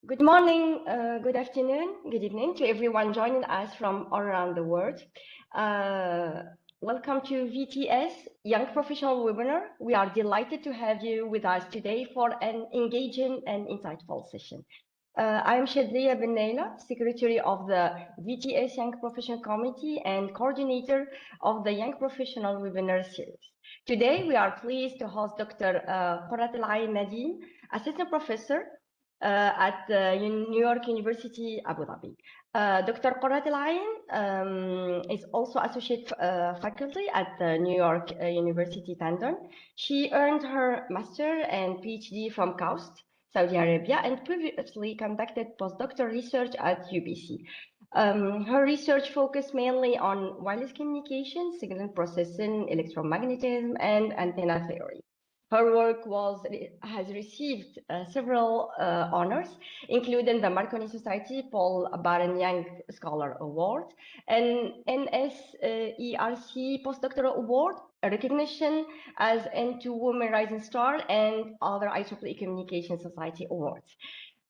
Good morning, good afternoon, good evening to everyone joining us from all around the world. Welcome to VTS Young Professional Webinar. We are delighted to have you with us today for an engaging and insightful session. I am Shadliya Ben Naila, Secretary of the VTS Young Professional Committee and Coordinator of the Young Professional Webinar Series. Today, we are pleased to host Dr. Qurrat Al-Ain Nadim, Assistant Professor at New York University, Abu Dhabi. Dr. Qurrat Al-Ain is also associate faculty at New York University, London. She earned her master and PhD from KAUST, Saudi Arabia, and previously conducted postdoctoral research at UBC. Her research focused mainly on wireless communication, signal processing, electromagnetism, and antenna theory. Her work has received several honors, including the Marconi Society Paul Baron Young Scholar Award, and NSERC Postdoctoral Award, a recognition as N2 Women Rising Star, and other IEEE Communication Society awards.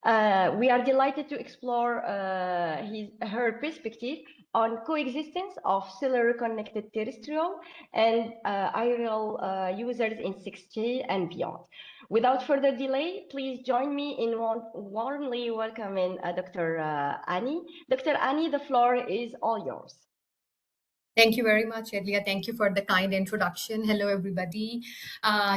We are delighted to explore her perspective on coexistence of cellular connected terrestrial and aerial users in 6G and beyond. Without further delay, please join me in warmly welcoming Dr. Annie. Dr. Annie, the floor is all yours. Thank you very much, Edlia. Thank you for the kind introduction. Hello, everybody.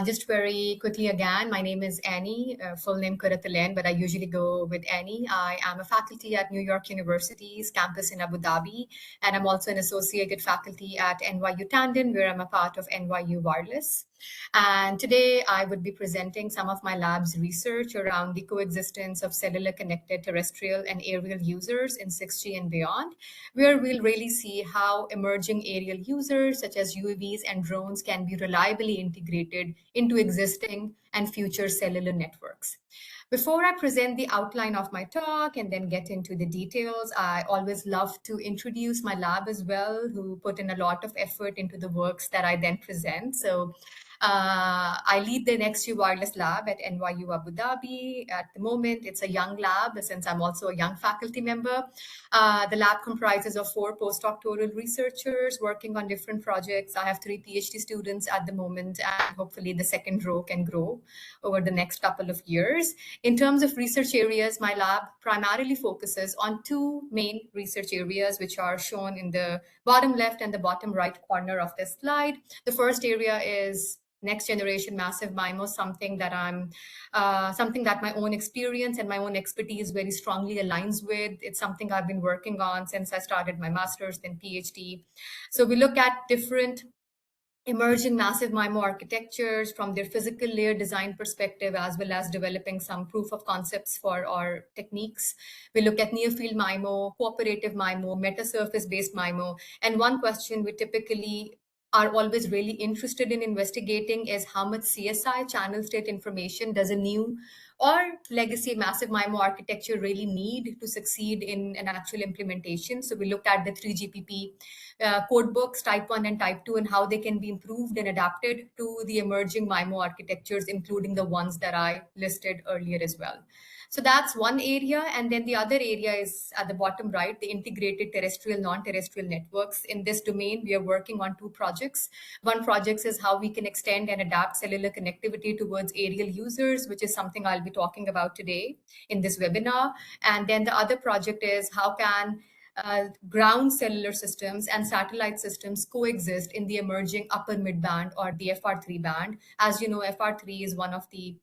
Just very quickly again, my name is Annie, full name Qurrat Al-Ain, but I usually go with Annie. I am a faculty at New York University's campus in Abu Dhabi, and I'm also an associated faculty at NYU Tandon, where I'm a part of NYU Wireless. And today I would be presenting some of my lab's research around the coexistence of cellular connected terrestrial and aerial users in 6G and beyond, where we'll really see how emerging aerial users such as UAVs and drones can be reliably integrated into existing and future cellular networks. Before I present the outline of my talk and then get into the details, I always love to introduce my lab as well, who put in a lot of effort into the works that I then present. So I lead the NXU Wireless Lab at NYU Abu Dhabi. At the moment, it's a young lab since I'm also a young faculty member. The lab comprises of 4 postdoctoral researchers working on different projects. I have 3 PhD students at the moment, and hopefully the second row can grow over the next couple of years. In terms of research areas, my lab primarily focuses on 2 main research areas, which are shown in the bottom left and the bottom right corner of this slide. The first area is next generation massive MIMO, something that my own experience and my own expertise very strongly aligns with. It's something I've been working on since I started my master's, then PhD. So we look at different emerging massive MIMO architectures from their physical layer design perspective, as well as developing some proof of concepts for our techniques. We look at near field MIMO, cooperative MIMO, metasurface based MIMO. And one question we typically are always really interested in investigating is how much CSI, channel state information, does a new or legacy massive MIMO architecture really need to succeed in an actual implementation. So we looked at the 3GPP code books, type 1 and type 2, and how they can be improved and adapted to the emerging MIMO architectures, including the ones that I listed earlier as well. So that's one area. And then the other area is at the bottom right, the integrated terrestrial, non-terrestrial networks. In this domain, we are working on 2 projects. One project is how we can extend and adapt cellular connectivity towards aerial users, which is something I'll be talking about today in this webinar. And then the other project is how can ground cellular systems and satellite systems coexist in the emerging upper mid-band or the FR3 band. As you know, FR3 is one of the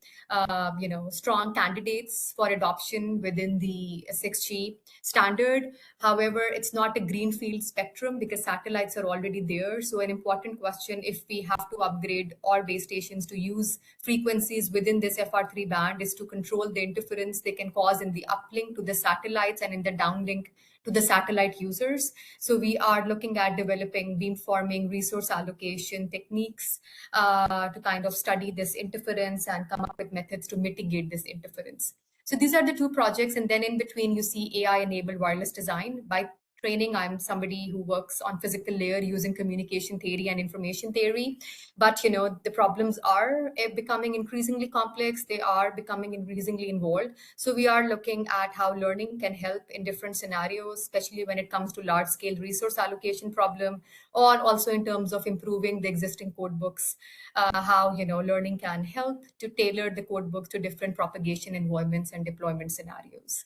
strong candidates for adoption within the 6G standard. However, it's not a greenfield spectrum because satellites are already there. So an important question, if we have to upgrade all base stations to use frequencies within this FR3 band, is to control the interference they can cause in the uplink to the satellites and in the downlink to the satellite users. So we are looking at developing beamforming resource allocation techniques to kind of study this interference and come up with methods to mitigate this interference. So these are the 2 projects. And then in between, you see AI-enabled wireless design. By training. I'm somebody who works on physical layer using communication theory and information theory. But the problems are becoming increasingly complex. They are becoming increasingly involved. So we are looking at how learning can help in different scenarios, especially when it comes to large scale resource allocation problem, or also in terms of improving the existing code books, how learning can help to tailor the code books to different propagation environments and deployment scenarios.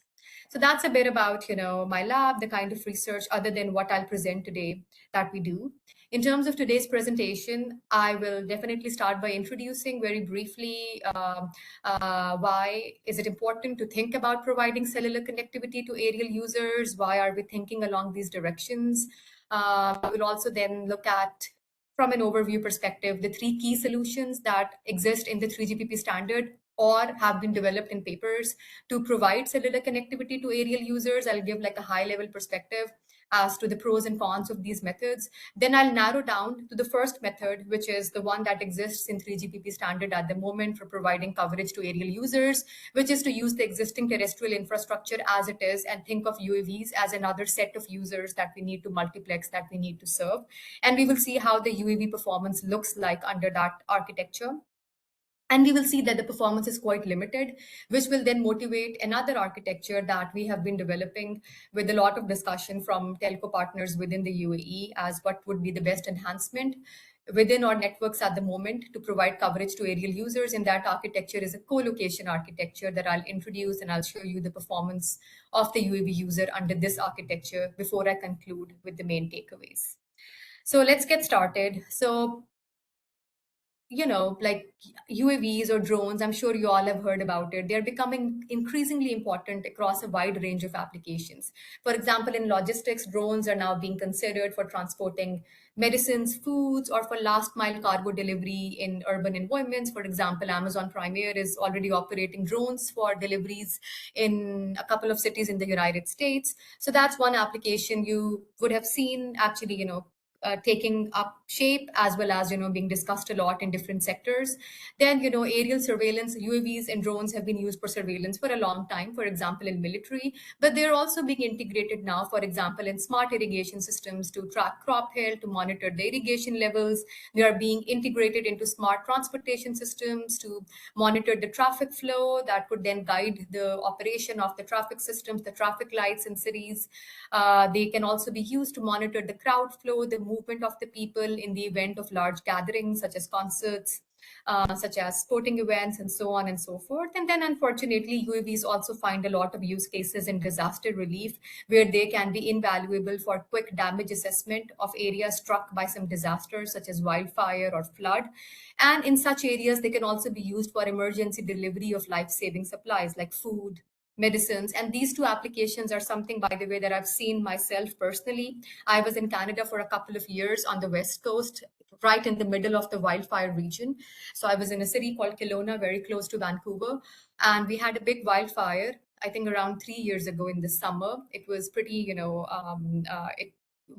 So that's a bit about my lab, the kind of research other than what I'll present today that we do. In terms of today's presentation, I will definitely start by introducing very briefly why is it important to think about providing cellular connectivity to aerial users? Why are we thinking along these directions? We'll also then look at, from an overview perspective, the three key solutions that exist in the 3GPP standard or have been developed in papers to provide cellular connectivity to aerial users. I'll give like a high level perspective as to the pros and cons of these methods. Then I'll narrow down to the first method, which is the one that exists in 3GPP standard at the moment for providing coverage to aerial users, which is to use the existing terrestrial infrastructure as it is and think of UAVs as another set of users that we need to multiplex, that we need to serve. And we will see how the UAV performance looks like under that architecture. And we will see that the performance is quite limited, which will then motivate another architecture that we have been developing with a lot of discussion from telco partners within the UAE as what would be the best enhancement within our networks at the moment to provide coverage to aerial users. And that architecture is a co-location architecture that I'll introduce, and I'll show you the performance of the UAV user under this architecture before I conclude with the main takeaways. So let's get started. So like UAVs or drones, I'm sure you all have heard about it. They're becoming increasingly important across a wide range of applications. For example, in logistics, drones are now being considered for transporting medicines, foods, or for last mile cargo delivery in urban environments. For example, Amazon Prime Air is already operating drones for deliveries in a couple of cities in the United States. So that's one application you would have seen actually, taking up shape, as well as being discussed a lot in different sectors. Then aerial surveillance, UAVs and drones have been used for surveillance for a long time, for example in military, but they're also being integrated now, for example in smart irrigation systems to track crop health, to monitor the irrigation levels. They are being integrated into smart transportation systems to monitor the traffic flow that could then guide the operation of the traffic systems, the traffic lights in cities. They can also be used to monitor the crowd flow, the movement of the people in the event of large gatherings, such as concerts, such as sporting events, and so on and so forth. And then, unfortunately, UAVs also find a lot of use cases in disaster relief, where they can be invaluable for quick damage assessment of areas struck by some disasters, such as wildfire or flood. And in such areas, they can also be used for emergency delivery of life-saving supplies like food, medicines. And these two applications are something, by the way, that I've seen myself personally. I was in Canada for a couple of years on the West Coast, right in the middle of the wildfire region. So I was in a city called Kelowna, very close to Vancouver, and we had a big wildfire, I think around 3 years ago in the summer. It was pretty, it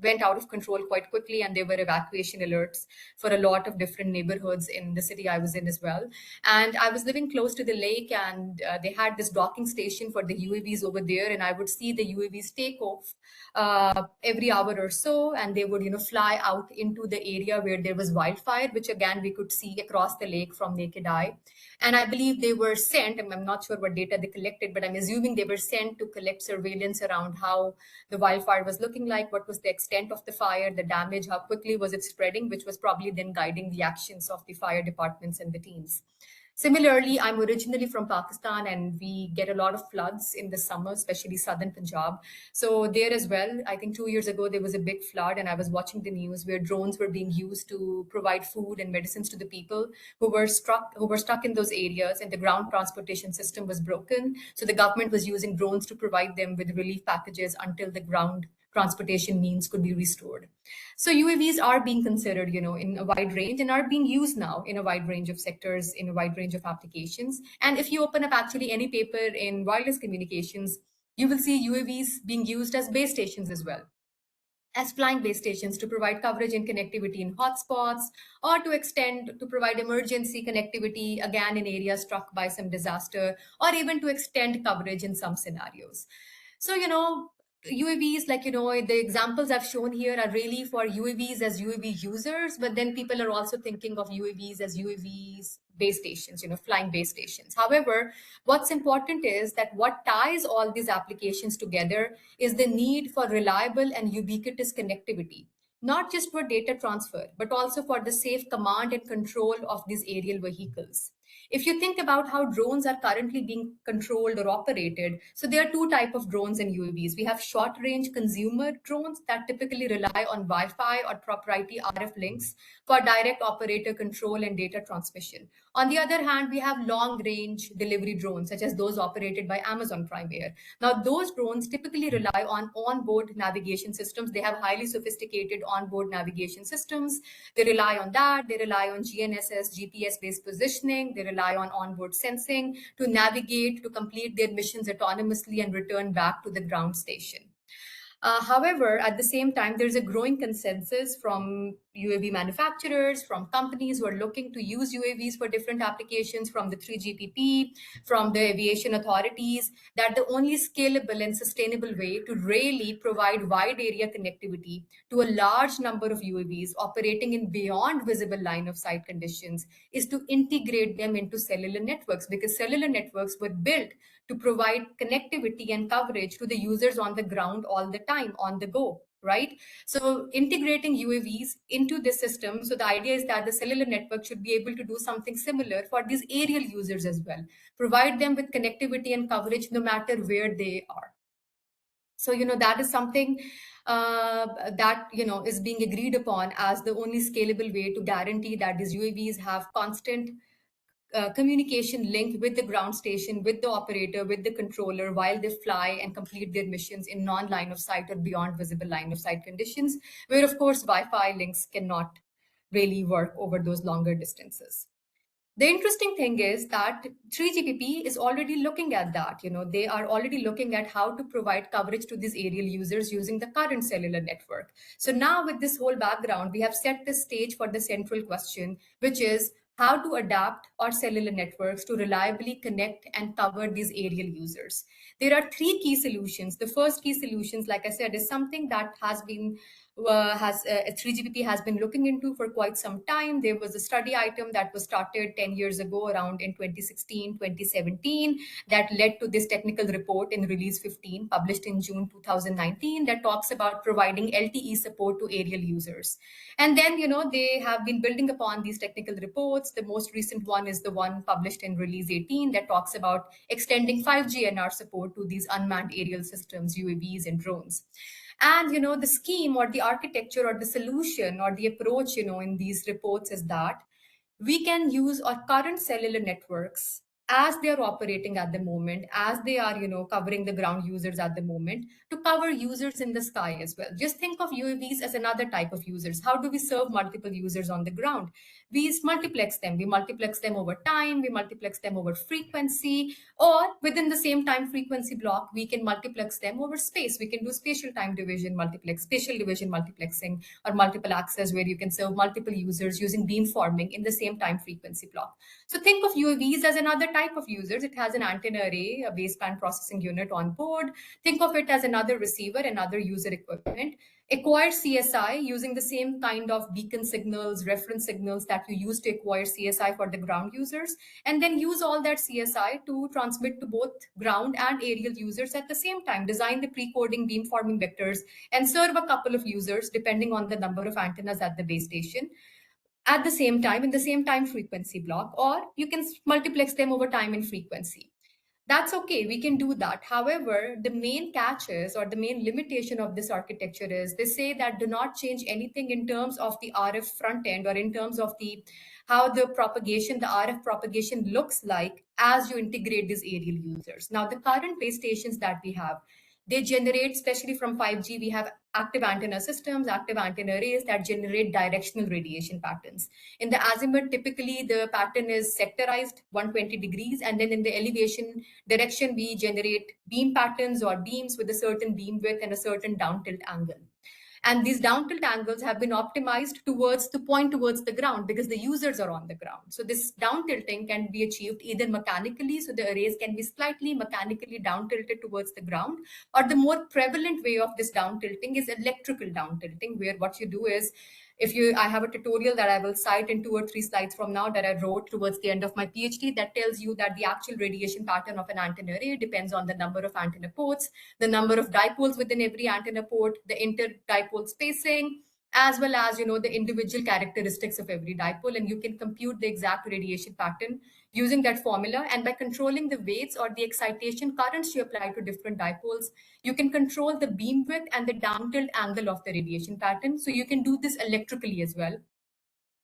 went out of control quite quickly, and there were evacuation alerts for a lot of different neighborhoods in the city I was in as well. And I was living close to the lake, and they had this docking station for the UAVs over there, and I would see the UAVs take off every hour or so, and they would fly out into the area where there was wildfire, which again we could see across the lake from naked eye. And I believe they were sent, I'm not sure what data they collected, but I'm assuming they were sent to collect surveillance around how the wildfire was looking like, what was the extent of the fire, the damage, how quickly was it spreading, which was probably then guiding the actions of the fire departments and the teams. Similarly, I'm originally from Pakistan, and we get a lot of floods in the summer, especially southern Punjab. So there as well, I think 2 years ago, there was a big flood, and I was watching the news where drones were being used to provide food and medicines to the people who were stuck in those areas, and the ground transportation system was broken. So the government was using drones to provide them with relief packages until the ground transportation means could be restored. So UAVs are being considered, in a wide range, and are being used now in a wide range of sectors, in a wide range of applications. And if you open up actually any paper in wireless communications, you will see UAVs being used as base stations as well, as flying base stations to provide coverage and connectivity in hotspots, or to provide emergency connectivity, again, in areas struck by some disaster, or even to extend coverage in some scenarios. So, UAVs, like, the examples I've shown here are really for UAVs as UAV users, but then people are also thinking of UAVs as UAVs base stations, flying base stations. However, what's important is that what ties all these applications together is the need for reliable and ubiquitous connectivity, not just for data transfer, but also for the safe command and control of these aerial vehicles. If you think about how drones are currently being controlled or operated, so there are two types of drones and UAVs. We have short-range consumer drones that typically rely on Wi-Fi or proprietary RF links for direct operator control and data transmission. On the other hand, we have long-range delivery drones, such as those operated by Amazon Prime Air. Now, those drones typically rely on onboard navigation systems. They have highly sophisticated onboard navigation systems. They rely on that. They rely on GNSS, GPS-based positioning. They rely on onboard sensing to navigate, to complete their missions autonomously and return back to the ground station. However, at the same time, there's a growing consensus from UAV manufacturers, from companies who are looking to use UAVs for different applications, from the 3GPP, from the aviation authorities, that the only scalable and sustainable way to really provide wide area connectivity to a large number of UAVs operating in beyond visible line of sight conditions is to integrate them into cellular networks, because cellular networks were built to provide connectivity and coverage to the users on the ground all the time, on the go, right? So integrating UAVs into this system. So the idea is that the cellular network should be able to do something similar for these aerial users as well, provide them with connectivity and coverage no matter where they are. So, that is something that, is being agreed upon as the only scalable way to guarantee that these UAVs have constant communication link with the ground station, with the operator, with the controller while they fly and complete their missions in non-line of sight or beyond visible line of sight conditions, where of course Wi-Fi links cannot really work over those longer distances. The interesting thing is that 3GPP is already looking at that. They are already looking at how to provide coverage to these aerial users using the current cellular network. So now with this whole background, we have set the stage for the central question, which is how to adapt our cellular networks to reliably connect and cover these aerial users. There are three key solutions. The first key solutions, like I said, is something that has been 3GPP has been looking into for quite some time. There was a study item that was started 10 years ago, around in 2016, 2017, that led to this technical report in Release 15, published in June 2019, that talks about providing LTE support to aerial users. And then, they have been building upon these technical reports. The most recent one is the one published in Release 18 that talks about extending 5G NR support to these unmanned aerial systems, UAVs and drones. And, the scheme or the architecture or the solution or the approach, in these reports is that we can use our current cellular networks as they are operating at the moment, as they are, covering the ground users at the moment, to cover users in the sky as well. Just think of UAVs as another type of users. How do we serve multiple users on the ground? We multiplex them. We multiplex them over time. We multiplex them over frequency, or within the same time frequency block, we can multiplex them over space. We can do spatial time division multiplex, spatial division multiplexing, or multiple access, where you can serve multiple users using beamforming in the same time frequency block. So think of UAVs as another type of users. It has an antenna array, a baseband processing unit on board. Think of it as another receiver, another user equipment. Acquire CSI using the same kind of beacon signals, reference signals that you use to acquire CSI for the ground users, and then use all that CSI to transmit to both ground and aerial users at the same time. Design the pre-coding beamforming vectors and serve a couple of users depending on the number of antennas at the base station at the same time in the same time frequency block, or you can multiplex them over time and frequency. That's okay, we can do that. However, the main catch is, or the main limitation of this architecture is, they say that do not change anything in terms of the RF front end, or in terms of the how the propagation, the RF propagation looks like as you integrate these aerial users. Now, the current base stations that we have, they generate, especially from 5G, we have active antenna systems, active antenna arrays that generate directional radiation patterns. In the azimuth, typically the pattern is sectorized 120 degrees, and then in the elevation direction, we generate beam patterns or beams with a certain beam width and a certain down tilt angle. And these down tilt angles have been optimized to point towards the ground because the users are on the ground. So this down tilting can be achieved either mechanically, so the arrays can be slightly mechanically down tilted towards the ground, or the more prevalent way of this down tilting is electrical down tilting, where what you do is, I have a tutorial that I will cite in 2 or 3 slides from now that I wrote towards the end of my PhD that tells you that the actual radiation pattern of an antenna array depends on the number of antenna ports, the number of dipoles within every antenna port, the inter-dipole spacing, as well as the individual characteristics of every dipole, and you can compute the exact radiation pattern using that formula. And by controlling the weights or the excitation currents you apply to different dipoles, you can control the beam width and the down tilt angle of the radiation pattern. So you can do this electrically as well.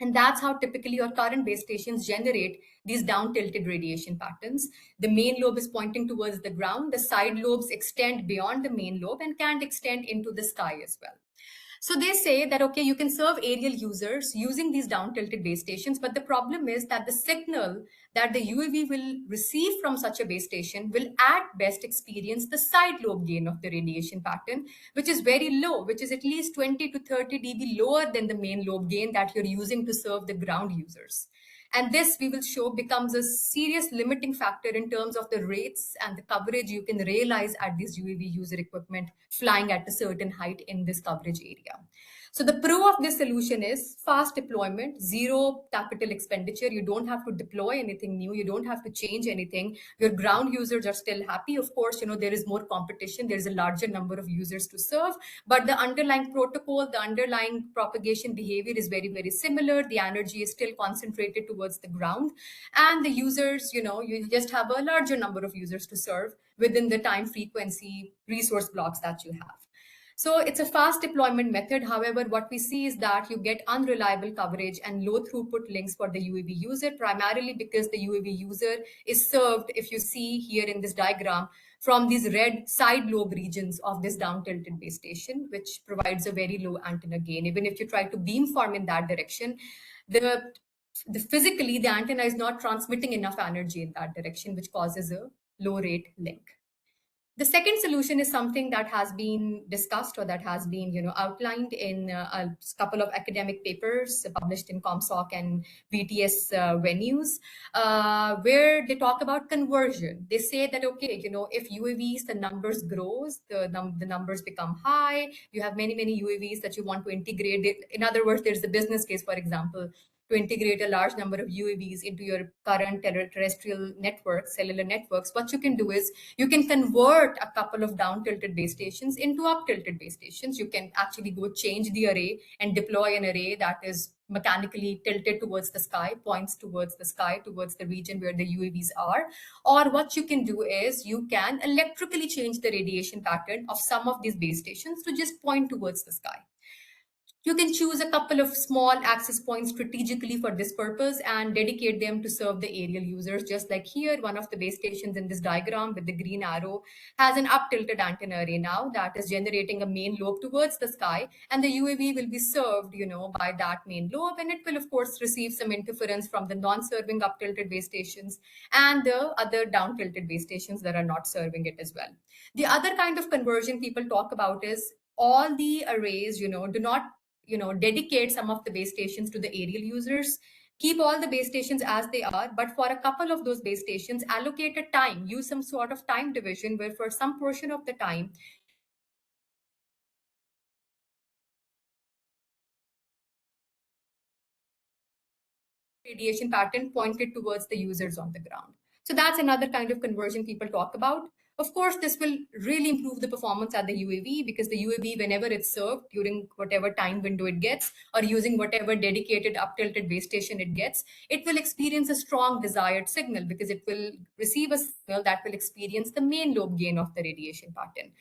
And that's how typically your current base stations generate these down tilted radiation patterns. The main lobe is pointing towards the ground. The side lobes extend beyond the main lobe and can extend into the sky as well. So they say that, okay, you can serve aerial users using these down tilted base stations, but the problem is that the signal that the UAV will receive from such a base station will at best experience the side lobe gain of the radiation pattern, which is very low, which is at least 20 to 30 dB lower than the main lobe gain that you're using to serve the ground users. And this, we will show, becomes a serious limiting factor in terms of the rates and the coverage you can realize at this UAV user equipment flying at a certain height in this coverage area. So the pro of this solution is fast deployment, zero capital expenditure. You don't have to deploy anything new. You don't have to change anything. Your ground users are still happy. Of course, there is more competition. There's a larger number of users to serve, but the underlying protocol, the underlying propagation behavior is very, very similar. The energy is still concentrated towards the ground, and the users, you just have a larger number of users to serve within the time frequency resource blocks that you have. So it's a fast deployment method. However, what we see is that you get unreliable coverage and low throughput links for the UAV user, primarily because the UAV user is served, if you see here in this diagram, from these red side lobe regions of this down tilted base station, which provides a very low antenna gain. Even if you try to beamform in that direction, physically the antenna is not transmitting enough energy in that direction, which causes a low rate link. The second solution is something that has been discussed or that has been outlined in a couple of academic papers published in ComSoc and VTS venues, where they talk about conversion. They say that, okay, if UAVs, the numbers grows, the numbers become high, you have many UAVs that you want to integrate it. In other words, there's a business case, for example, to integrate a large number of UAVs into your current terrestrial networks, cellular networks. What you can do is you can convert a couple of down tilted base stations into up tilted base stations. You can actually go change the array and deploy an array that is mechanically tilted towards the sky, points towards the sky, towards the region where the UAVs are. Or what you can do is you can electrically change the radiation pattern of some of these base stations to just point towards the sky. You can choose a couple of small access points strategically for this purpose and dedicate them to serve the aerial users. Just like here, one of the base stations in this diagram with the green arrow has an up-tilted antenna array now that is generating a main lobe towards the sky, and the UAV will be served, by that main lobe, and it will of course receive some interference from the non-serving up-tilted base stations and the other down-tilted base stations that are not serving it as well. The other kind of conversion people talk about is all the arrays, do not dedicate some of the base stations to the aerial users, keep all the base stations as they are, but for a couple of those base stations, allocate a time, use some sort of time division where for some portion of the time, radiation pattern pointed towards the users on the ground. So that's another kind of conversion people talk about. Of course, this will really improve the performance at the UAV because the UAV, whenever it's served during whatever time window it gets or using whatever dedicated up-tilted base station it gets, it will experience a strong desired signal because it will receive a signal that will experience the main lobe gain of the radiation pattern.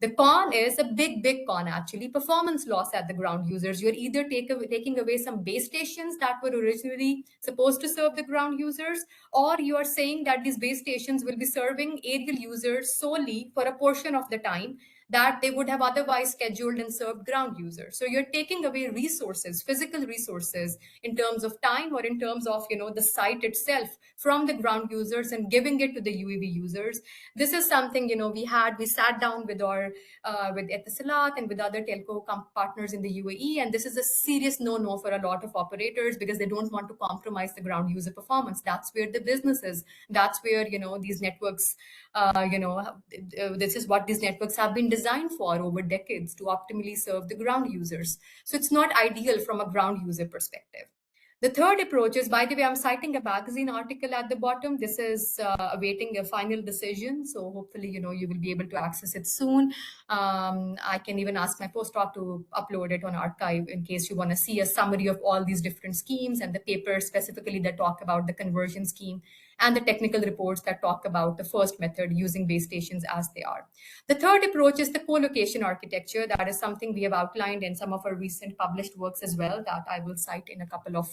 The con is a big con, actually, performance loss at the ground users. You're either taking away some base stations that were originally supposed to serve the ground users, or you are saying that these base stations will be serving aerial users solely for a portion of the time. that they would have otherwise scheduled and served ground users. So you're taking away resources, physical resources, in terms of time or in terms of the site itself from the ground users and giving it to the UAV users. This is something we sat down with our with Etisalat and with other telco partners in the UAE, and this is a serious no-no for a lot of operators because they don't want to compromise the ground user performance. That's where the business is. That's where these networks, this is what these networks have been designed for over decades, to optimally serve the ground users. So it's not ideal from a ground user perspective. The third approach is, by the way, I'm citing a magazine article at the bottom. This is awaiting a final decision. So hopefully, you will be able to access it soon. I can even ask my postdoc to upload it on archive in case you want to see a summary of all these different schemes and the papers specifically that talk about the conversion scheme and the technical reports that talk about the first method using base stations as they are. The third approach is the co-location architecture. That is something we have outlined in some of our recent published works as well, that I will cite in a couple of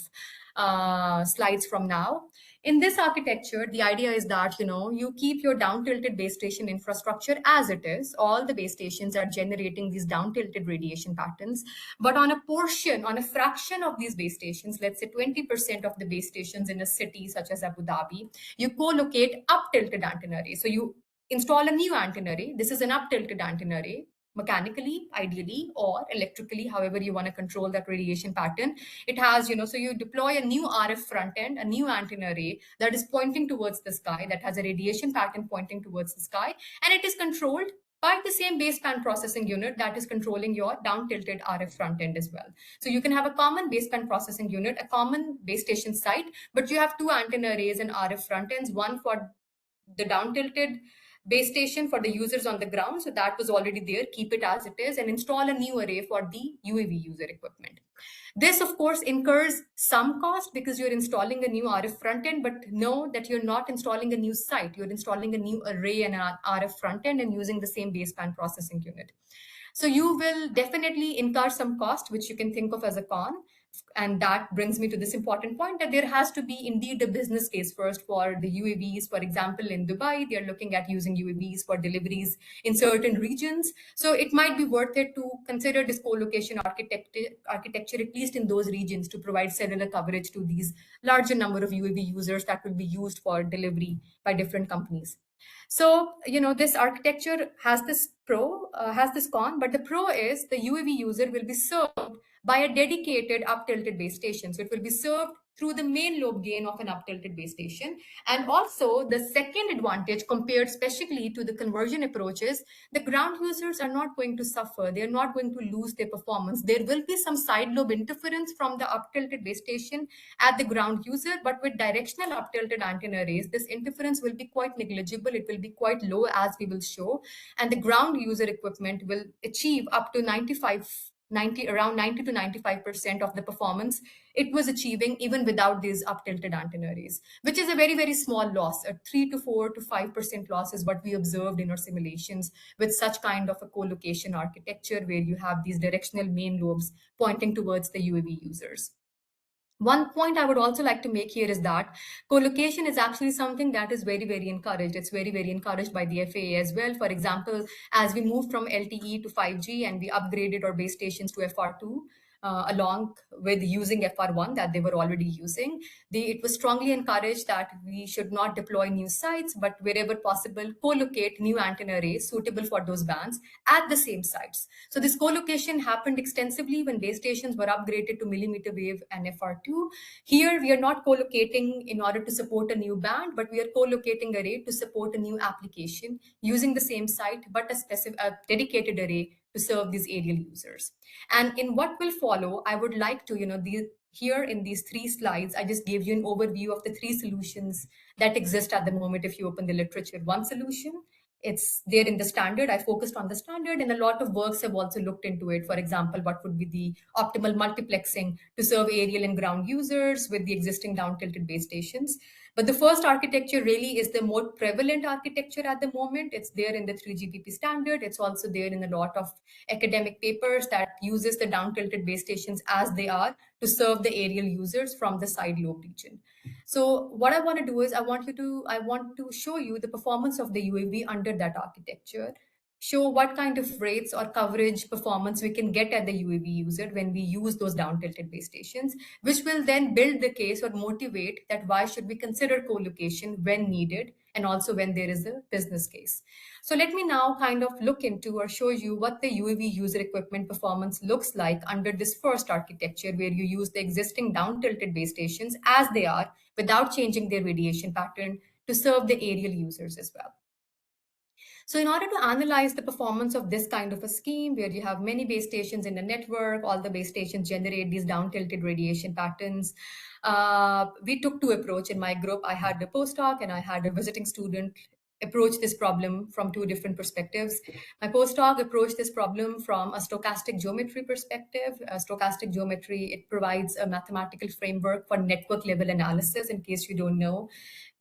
slides from now. In this architecture, the idea is that you keep your down-tilted base station infrastructure as it is. All the base stations are generating these down-tilted radiation patterns, but on a fraction of these base stations, let's say 20% of the base stations in a city such as Abu Dhabi, you co-locate up-tilted antenna array. So you install a new antenna array. This is an up-tilted antenna array, mechanically, ideally, or electrically, however you want to control that radiation pattern. It has, so you deploy a new RF front end, a new antenna array that is pointing towards the sky, that has a radiation pattern pointing towards the sky, and it is controlled by the same baseband processing unit that is controlling your down-tilted RF front end as well. So you can have a common baseband processing unit, a common base station site, but you have two antenna arrays and RF front ends, one for the down-tilted base station for the users on the ground. So that was already there, keep it as it is, and install a new array for the UAV user equipment. This, of course, incurs some cost because you're installing a new RF front end, but know that you're not installing a new site. You're installing a new array and an RF front end and using the same baseband processing unit. So you will definitely incur some cost, which you can think of as a con. And that brings me to this important point, that there has to be indeed a business case first for the UAVs. For example, in Dubai, they're looking at using UAVs for deliveries in certain regions. So it might be worth it to consider this co-location architecture, at least in those regions, to provide cellular coverage to these larger number of UAV users that will be used for delivery by different companies. So, this architecture has this has this con, but the pro is the UAV user will be served by a dedicated up-tilted base station. So it will be served through the main lobe gain of an up-tilted base station. And also the second advantage, compared specifically to the conversion approaches, the ground users are not going to suffer. They're not going to lose their performance. There will be some side lobe interference from the up-tilted base station at the ground user, but with directional up-tilted antenna arrays, this interference will be quite negligible. It will be quite low, as we will show. And the ground user equipment will achieve up to around 90 to 95% of the performance it was achieving even without these up-tilted antenna arrays, which is a very, very small loss. A 3 to 4 to 5% loss is what we observed in our simulations with such kind of a co-location architecture where you have these directional main lobes pointing towards the UAV users. One point I would also like to make here is that co-location is actually something that is very, very encouraged. It's very, very encouraged by the FAA as well. For example, as we moved from LTE to 5G and we upgraded our base stations to FR2, along with using FR1 that they were already using, it was strongly encouraged that we should not deploy new sites, but wherever possible, co-locate new antenna arrays suitable for those bands at the same sites. So this co-location happened extensively when base stations were upgraded to millimeter wave and FR2. Here, we are not co-locating in order to support a new band, but we are co-locating array to support a new application using the same site, but a dedicated array to serve these aerial users. And in what will follow, I would like to, here in these three slides, I just gave you an overview of the three solutions that exist at the moment if you open the literature. One solution, it's there in the standard. I focused on the standard, and a lot of works have also looked into it. For example, what would be the optimal multiplexing to serve aerial and ground users with the existing down-tilted base stations. But the first architecture really is the more prevalent architecture at the moment. It's there in the 3GPP standard. It's also there in a lot of academic papers that uses the down-tilted base stations as they are to serve the aerial users from the side lobe region. So what I want to do is I want to show you the performance of the UAV under that architecture. show what kind of rates or coverage performance we can get at the UAV user when we use those down tilted base stations, which will then build the case or motivate that why should we consider co-location when needed and also when there is a business case. So let me now kind of look into or show you what the UAV user equipment performance looks like under this first architecture, where you use the existing down tilted base stations as they are without changing their radiation pattern to serve the aerial users as well. So in order to analyze the performance of this kind of a scheme where you have many base stations in the network, all the base stations generate these down-tilted radiation patterns, we took two approaches in my group. I had a postdoc and I had a visiting student approach this problem from two different perspectives. My postdoc approached this problem from a stochastic geometry perspective. Stochastic geometry, it provides a mathematical framework for network level analysis, in case you don't know.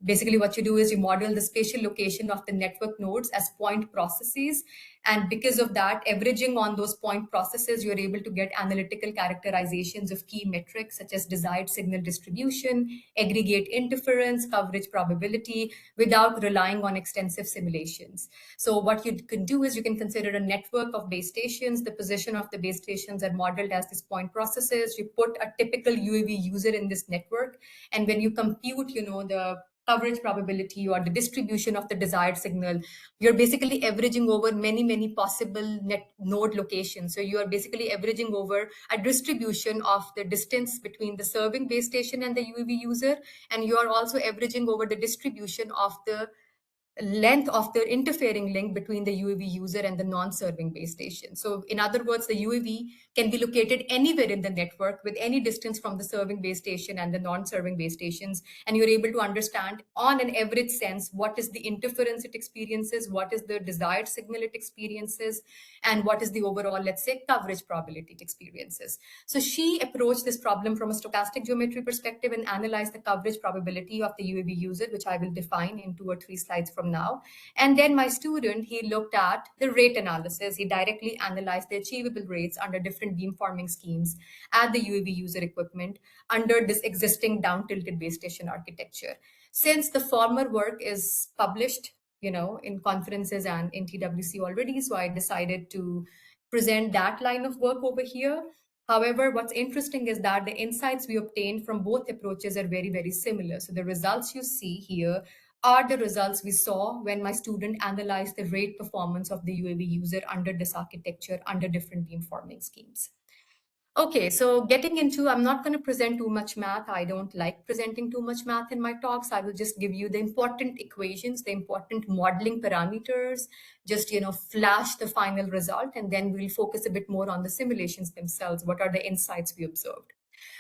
Basically, what you do is you model the spatial location of the network nodes as point processes. And because of that, averaging on those point processes, you're able to get analytical characterizations of key metrics such as desired signal distribution, aggregate interference, coverage probability, without relying on extensive simulations. So what you can do is you can consider a network of base stations. The position of the base stations are modeled as these point processes. You put a typical UAV user in this network. And when you compute, the coverage probability or the distribution of the desired signal, you're basically averaging over many possible node locations. So you are basically averaging over a distribution of the distance between the serving base station and the UAV user, and you are also averaging over the distribution of the length of the interfering link between the UAV user and the non-serving base station. So in other words, the UAV can be located anywhere in the network with any distance from the serving base station and the non-serving base stations. And you're able to understand on an average sense, what is the interference it experiences, what is the desired signal it experiences, and what is the overall, let's say, coverage probability it experiences. So she approached this problem from a stochastic geometry perspective and analyzed the coverage probability of the UAV user, which I will define in 2 or 3 slides from now. And then my student, he looked at the rate analysis. He directly analyzed the achievable rates under different beamforming schemes at the UAV user equipment under this existing down-tilted base station architecture. Since the former work is published, in conferences and in TWC already, so I decided to present that line of work over here. However, what's interesting is that the insights we obtained from both approaches are very similar. So the results you see here are the results we saw when my student analyzed the rate performance of the UAV user under this architecture, under different beamforming schemes. Okay, so getting into, I'm not going to present too much math. I don't like presenting too much math in my talks. I will just give you the important equations, the important modeling parameters, just, flash the final result, and then we'll focus a bit more on the simulations themselves. What are the insights we observed?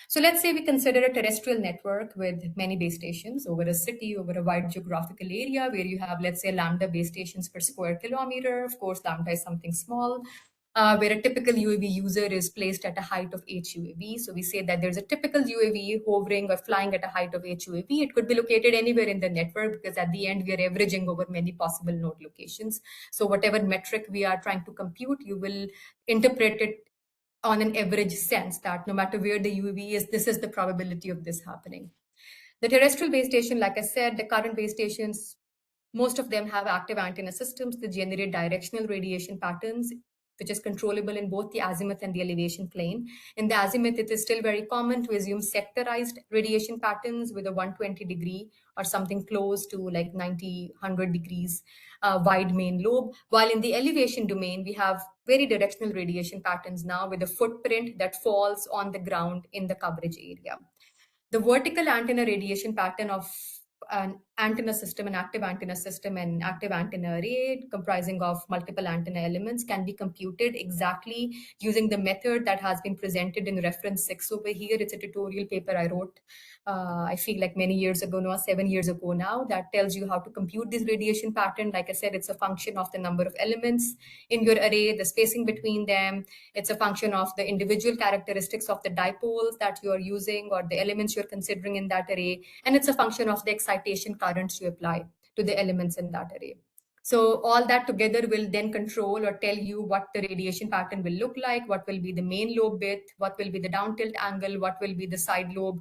So let's say we consider a terrestrial network with many base stations over a city, over a wide geographical area where you have, let's say, lambda base stations per square kilometer. Of course, lambda is something small. Where a typical UAV user is placed at a height of HUAV. So we say that there's a typical UAV hovering or flying at a height of HUAV. It could be located anywhere in the network because at the end, we are averaging over many possible node locations. So whatever metric we are trying to compute, you will interpret it on an average sense that no matter where the UAV is, this is the probability of this happening. The terrestrial base station, like I said, the current base stations, most of them have active antenna systems that generate directional radiation patterns, which is controllable in both the azimuth and the elevation plane. In the azimuth, it is still very common to assume sectorized radiation patterns with a 120-degree or something close to like 90, 100 degrees wide main lobe. While in the elevation domain, we have very directional radiation patterns now with a footprint that falls on the ground in the coverage area. The vertical antenna radiation pattern of an antenna system, an active antenna system, and active antenna array comprising of multiple antenna elements can be computed exactly using the method that has been presented in reference 6 over here. It's a tutorial paper I wrote, I feel like many years ago now, 7 years ago now, that tells you how to compute this radiation pattern. Like I said, it's a function of the number of elements in your array, the spacing between them. It's a function of the individual characteristics of the dipoles that you are using or the elements you're considering in that array. And it's a function of the excitation currents you apply to the elements in that array. So all that together will then control or tell you what the radiation pattern will look like, what will be the main lobe width, what will be the down tilt angle, what will be the side lobe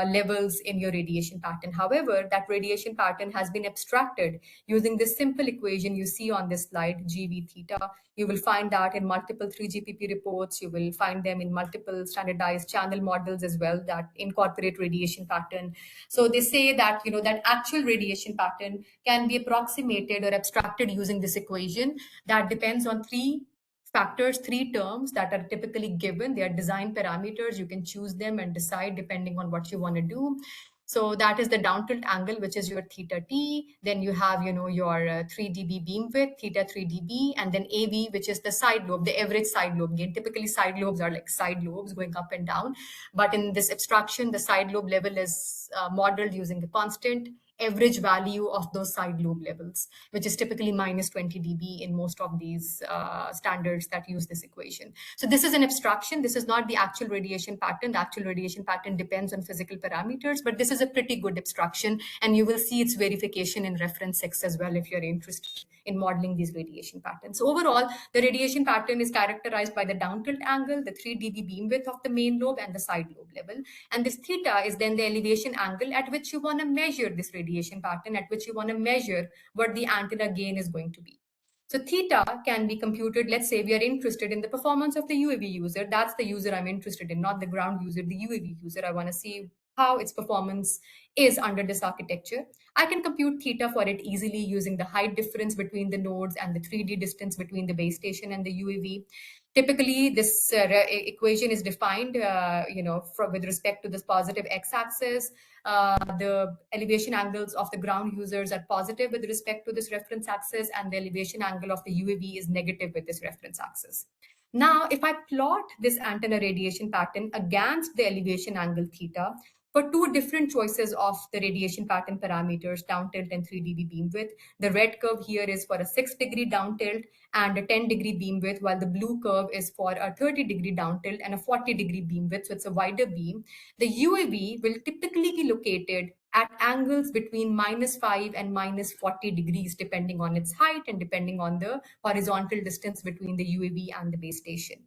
levels in your radiation pattern. However, that radiation pattern has been abstracted using this simple equation you see on this slide, GV theta. You will find that in multiple 3GPP reports. You will find them in multiple standardized channel models as well that incorporate radiation pattern. So they say that, that actual radiation pattern can be approximated or abstracted using this equation that depends on three factors, three terms that are typically given. They are design parameters. You can choose them and decide depending on what you want to do. So that is the down tilt angle, which is your theta t. Then you have, your 3 dB beam width, theta 3 dB, and then AV, which is the side lobe, the average side lobe gain. Typically, side lobes are like side lobes going up and down. But in this abstraction, the side lobe level is modeled using a constant average value of those side lobe levels, which is typically minus 20 dB in most of these standards that use this equation. So this is an abstraction. This is not the actual radiation pattern. The actual radiation pattern depends on physical parameters, but this is a pretty good abstraction, and you will see its verification in reference 6 as well if you're interested in modeling these radiation patterns. So overall, the radiation pattern is characterized by the down tilt angle, the 3 dB beam width of the main lobe, and the side lobe level. And this theta is then the elevation angle at which you want to measure this radiation pattern, at which you want to measure what the antenna gain is going to be. So theta can be computed. Let's say we are interested in the performance of the UAV user. That's the user I'm interested in, not the ground user, the UAV user. I want to see how its performance is under this architecture. I can compute theta for it easily using the height difference between the nodes and the 3D distance between the base station and the UAV. Typically, this equation is defined, with respect to this positive x-axis. The elevation angles of the ground users are positive with respect to this reference axis, and the elevation angle of the UAV is negative with this reference axis. Now, if I plot this antenna radiation pattern against the elevation angle theta, for two different choices of the radiation pattern parameters, down tilt and 3 dB beam width. The red curve here is for a 6-degree down tilt and a 10-degree beam width, while the blue curve is for a 30-degree down tilt and a 40-degree beam width, so it's a wider beam. The UAV will typically be located at angles between -5 and -40 degrees, depending on its height and depending on the horizontal distance between the UAV and the base station.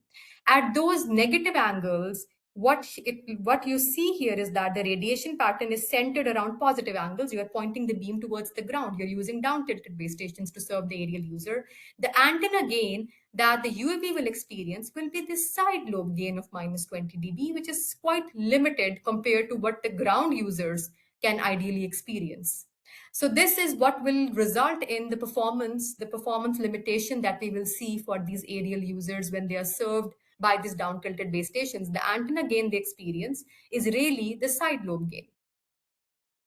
At those negative angles, what you see here is that the radiation pattern is centered around positive angles. You are pointing the beam towards the ground. You're using down tilted base stations to serve the aerial user. The antenna gain that the UAV will experience will be this side lobe gain of -20 dB, which is quite limited compared to what the ground users can ideally experience. So this is what will result in the performance limitation that we will see for these aerial users when they are served by these down tilted base stations. The antenna gain they experience is really the side lobe gain.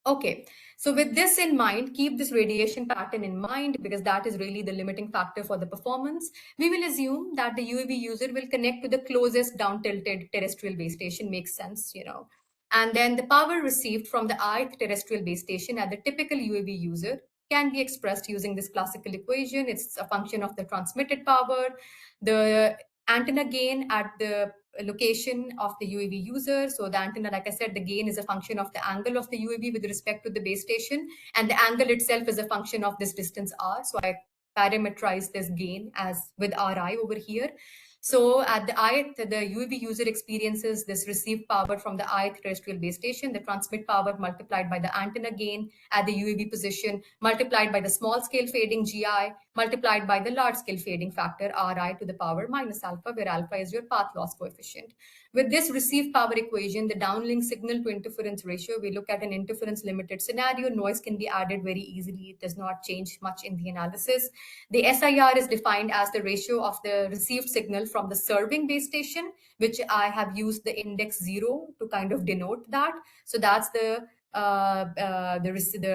Okay, so with this in mind, keep this radiation pattern in mind because that is really the limiting factor for the performance. We will assume that the UAV user will connect to the closest down tilted terrestrial base station. Makes sense, And then the power received from the ith terrestrial base station at the typical UAV user can be expressed using this classical equation. It's a function of the transmitted power, the antenna gain at the location of the UAV user. So the antenna, like I said, the gain is a function of the angle of the UAV with respect to the base station, and the angle itself is a function of this distance r. So I parameterize this gain as with Ri over here. So at the ith, the UAV user experiences this received power from the ith terrestrial base station, the transmit power multiplied by the antenna gain at the UAV position, multiplied by the small scale fading GI, multiplied by the large scale fading factor Ri to the power minus alpha, where alpha is your path loss coefficient. With this received power equation, the downlink signal to interference ratio, we look at an interference limited scenario. Noise can be added very easily. It does not change much in the analysis. The SIR is defined as the ratio of the received signal from the serving base station, which I have used the index 0 to kind of denote that. So that's the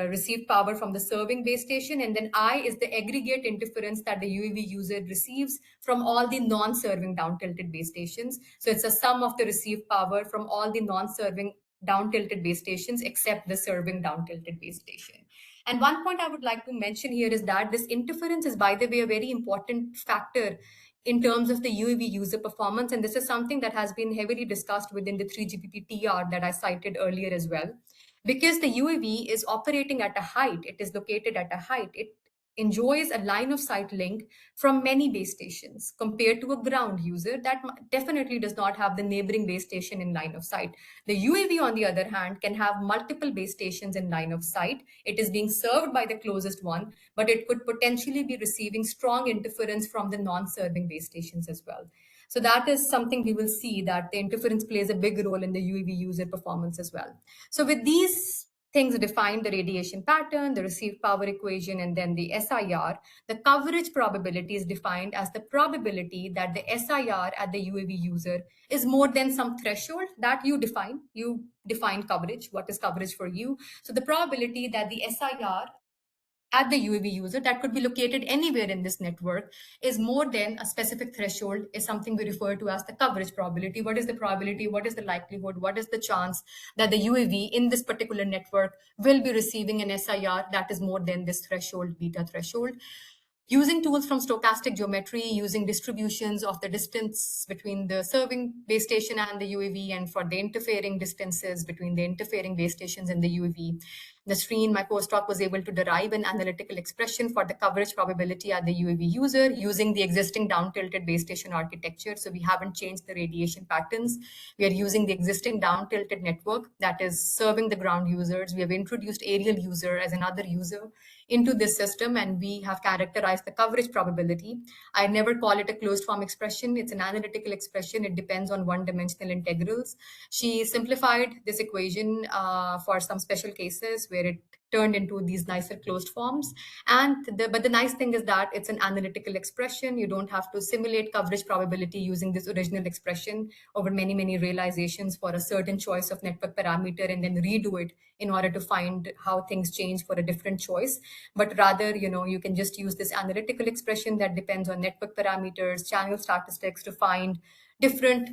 received power from the serving base station, and then I is the aggregate interference that the UAV user receives from all the non-serving down tilted base stations. So it's a sum of the received power from all the non-serving down tilted base stations except the serving down tilted base station. And one point I would like to mention here is that this interference is, by the way, a very important factor in terms of the UAV user performance. And this is something that has been heavily discussed within the 3GPP TR that I cited earlier as well. Because the UAV is operating at a height, it is located at a height, enjoys a line of sight link from many base stations compared to a ground user that definitely does not have the neighboring base station in line of sight. The UAV, on the other hand, can have multiple base stations in line of sight. It is being served by the closest one, but it could potentially be receiving strong interference from the non-serving base stations as well. So that is something we will see, that the interference plays a big role in the UAV user performance as well. So with these things define the radiation pattern, the received power equation, and then the SIR. The coverage probability is defined as the probability that the SIR at the UAV user is more than some threshold that you define. You define coverage, what is coverage for you. So the probability that the SIR at the UAV user that could be located anywhere in this network is more than a specific threshold is something we refer to as the coverage probability. What is the probability? What is the likelihood? What is the chance that the UAV in this particular network will be receiving an SIR that is more than this threshold, beta threshold? Using tools from stochastic geometry, using distributions of the distance between the serving base station and the UAV, and for the interfering distances between the interfering base stations and the UAV. Nasreen, my postdoc, was able to derive an analytical expression for the coverage probability at the UAV user using the existing down-tilted base station architecture. So we haven't changed the radiation patterns. We are using the existing down-tilted network that is serving the ground users. We have introduced aerial user as another user into this system, and we have characterized the coverage probability. I never call it a closed form expression. It's an analytical expression. It depends on one-dimensional integrals. She simplified this equation for some special cases where it turned into these nicer closed forms. But the nice thing is that it's an analytical expression. You don't have to simulate coverage probability using this original expression over many, many realizations for a certain choice of network parameter and then redo it in order to find how things change for a different choice. But rather, you can just use this analytical expression that depends on network parameters, channel statistics to find different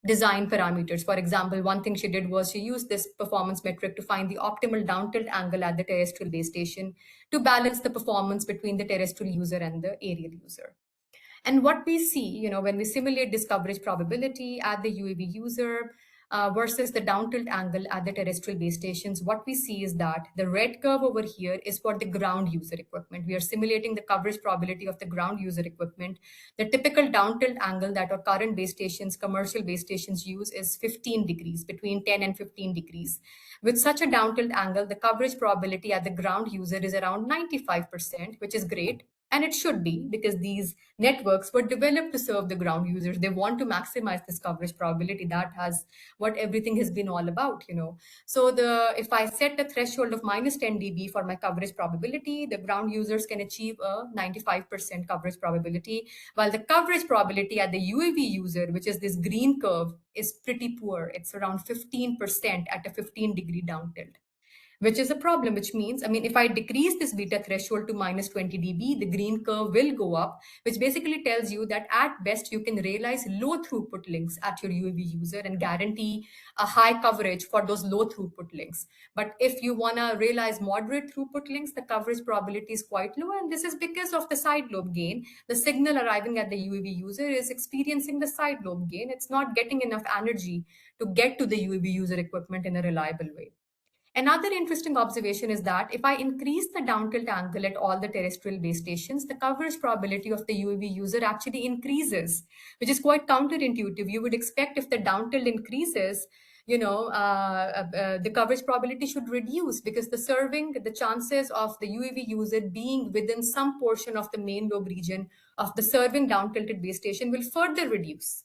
design parameters. For example, one thing she did was she used this performance metric to find the optimal down tilt angle at the terrestrial base station to balance the performance between the terrestrial user and the aerial user. And what we see, when we simulate this coverage probability at the UAV user versus the down tilt angle at the terrestrial base stations, what we see is that the red curve over here is for the ground user equipment. We are simulating the coverage probability of the ground user equipment. The typical down tilt angle that our current base stations, commercial base stations use is 15 degrees, between 10 and 15 degrees. With such a down tilt angle, the coverage probability at the ground user is around 95%, which is great. And it should be, because these networks were developed to serve the ground users. They want to maximize this coverage probability. That has what everything has been all about, So if I set a threshold of minus 10 dB for my coverage probability, the ground users can achieve a 95% coverage probability, while the coverage probability at the UAV user, which is this green curve, is pretty poor. It's around 15% at a 15-degree down tilt, which is a problem, which means, if I decrease this beta threshold to minus 20 dB, the green curve will go up, which basically tells you that at best you can realize low throughput links at your UAV user and guarantee a high coverage for those low throughput links. But if you want to realize moderate throughput links, the coverage probability is quite low. And this is because of the side lobe gain. The signal arriving at the UAV user is experiencing the side lobe gain. It's not getting enough energy to get to the UAV user equipment in a reliable way. Another interesting observation is that if I increase the down tilt angle at all the terrestrial base stations, the coverage probability of the UAV user actually increases, which is quite counterintuitive. You would expect if the down tilt increases, the coverage probability should reduce, because the chances of the UAV user being within some portion of the main lobe region of the serving down tilted base station will further reduce.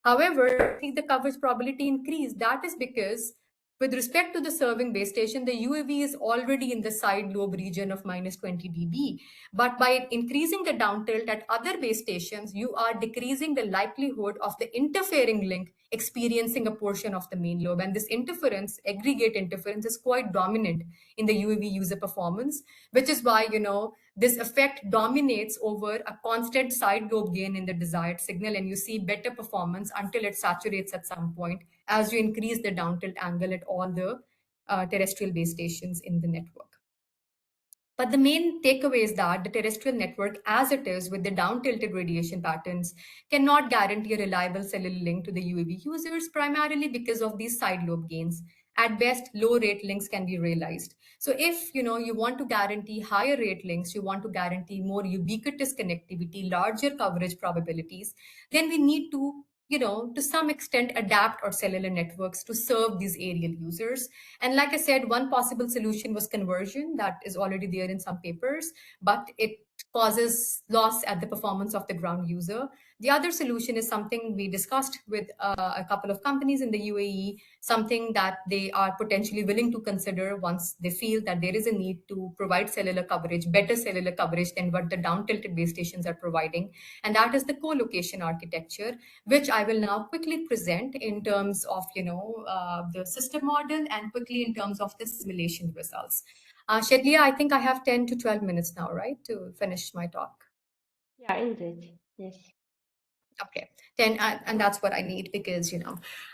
However, I think the coverage probability increase. That is because with respect to the serving base station, the UAV is already in the side lobe region of minus 20 dB. But by increasing the down tilt at other base stations, you are decreasing the likelihood of the interfering link experiencing a portion of the main lobe. And this interference, aggregate interference, is quite dominant in the UAV user performance, which is why, this effect dominates over a constant side lobe gain in the desired signal, and you see better performance until it saturates at some point as you increase the down tilt angle at all the terrestrial base stations in the network. But the main takeaway is that the terrestrial network, as it is with the down-tilted radiation patterns, cannot guarantee a reliable cellular link to the UAV users, primarily because of these side lobe gains. at best, low rate links can be realized. So if you want to guarantee higher rate links, you want to guarantee more ubiquitous connectivity, larger coverage probabilities, then we need to to some extent adapt our cellular networks to serve these aerial users. And like I said, one possible solution was conversion that is already there in some papers, but it causes loss at the performance of the ground user. The other solution is something we discussed with a couple of companies in the UAE, something that they are potentially willing to consider once they feel that there is a need to provide cellular coverage, better cellular coverage than what the down-tilted base stations are providing. And that is the co-location architecture, which I will now quickly present in terms of, the system model and quickly in terms of the simulation results. Shedlia, I think I have 10 to 12 minutes now, right, to finish my talk. Yeah, indeed. Yes. Okay, then, and that's what I need because,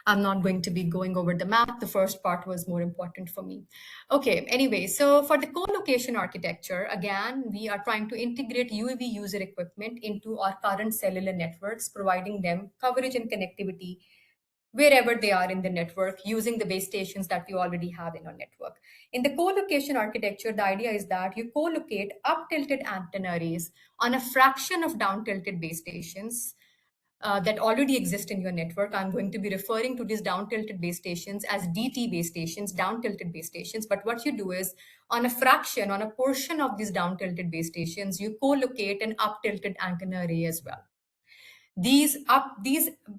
I'm not going to be going over the map. The first part was more important for me. Okay, anyway, so for the co-location architecture, again, we are trying to integrate UAV user equipment into our current cellular networks, providing them coverage and connectivity wherever they are in the network using the base stations that we already have in our network. In the co-location architecture, the idea is that you co-locate up-tilted antenna arrays on a fraction of down-tilted base stations that already exist in your network. I'm going to be referring to these down-tilted base stations as DT base stations, down-tilted base stations. But what you do is on a fraction, on a portion of these down-tilted base stations, you co-locate an up-tilted antenna array as well. These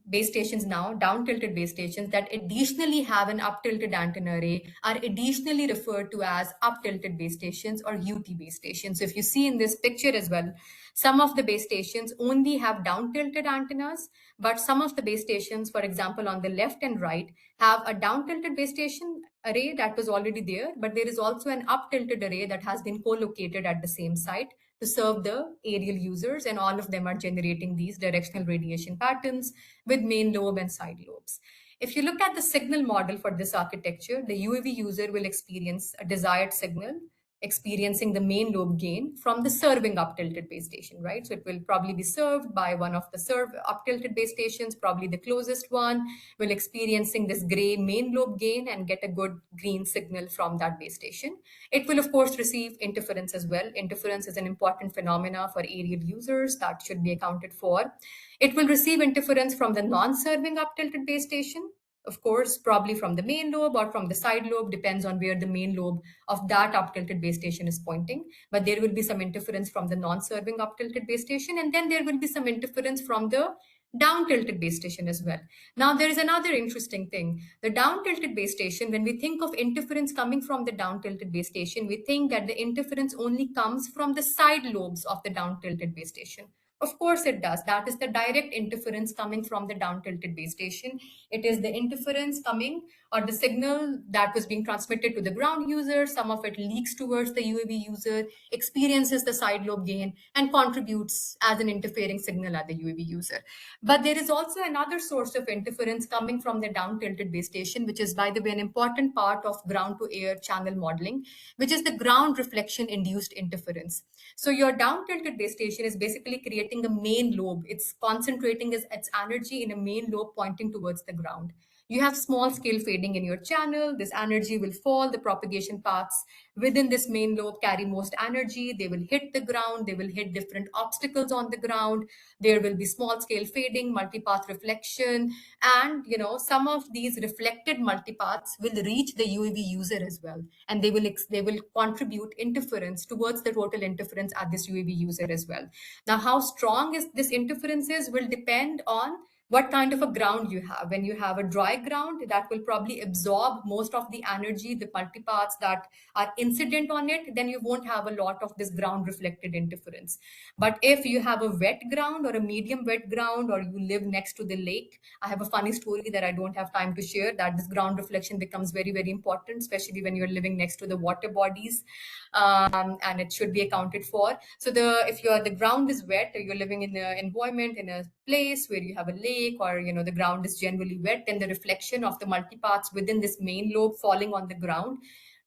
base stations now, down-tilted base stations that additionally have an up-tilted antenna array are additionally referred to as up-tilted base stations or UT base stations. So if you see in this picture as well, some of the base stations only have down-tilted antennas, but some of the base stations, for example, on the left and right, have a down-tilted base station array that was already there, but there is also an up-tilted array that has been co-located at the same site to serve the aerial users, and all of them are generating these directional radiation patterns with main lobe and side lobes. If you look at the signal model for this architecture, the UAV user will experience a desired signal, experiencing the main lobe gain from the serving up-tilted base station, right? So it will probably be served by one of the up-tilted base stations, probably the closest one, will experiencing this gray main lobe gain and get a good green signal from that base station. It will, of course, receive interference as well. Interference is an important phenomena for aerial users that should be accounted for. It will receive interference from the non-serving up-tilted base station, of course, probably from the main lobe or from the side lobe, depends on where the main lobe of that up-tilted base station is pointing. But there will be some interference from the non-serving up-tilted base station, and then there will be some interference from the down-tilted base station as well. Now, there is another interesting thing. The down-tilted base station, when we think of interference coming from the down-tilted base station, we think that the interference only comes from the side lobes of the down-tilted base station. Of course it does. That is the direct interference coming from the down-tilted base station. It is the interference coming or the signal that was being transmitted to the ground user. Some of it leaks towards the UAV user, experiences the side lobe gain, and contributes as an interfering signal at the UAV user. But there is also another source of interference coming from the down-tilted base station, which is, by the way, an important part of ground-to-air channel modeling, which is the ground reflection-induced interference. So your down-tilted base station is basically creating a main lobe. It's concentrating its energy in a main lobe pointing towards the ground. You have small scale fading in your channel. This energy will fall. The propagation paths within this main lobe carry most energy. They will hit the ground. They will hit different obstacles on the ground. There will be small scale fading, multipath reflection, and some of these reflected multipaths will reach the UAV user as well, and they will contribute interference towards the total interference at this UAV user as well. Now, how strong is this interference will depend on what kind of a ground you have. When you have a dry ground, that will probably absorb most of the energy, the multipaths that are incident on it, then you won't have a lot of this ground reflected interference. But if you have a wet ground or a medium wet ground, or you live next to the lake, I have a funny story that I don't have time to share, that this ground reflection becomes very, very important, especially when you're living next to the water bodies, and it should be accounted for. So if the ground is wet, or you're living in an environment, in a place where you have a lake, or the ground is generally wet, then the reflection of the multipaths within this main lobe falling on the ground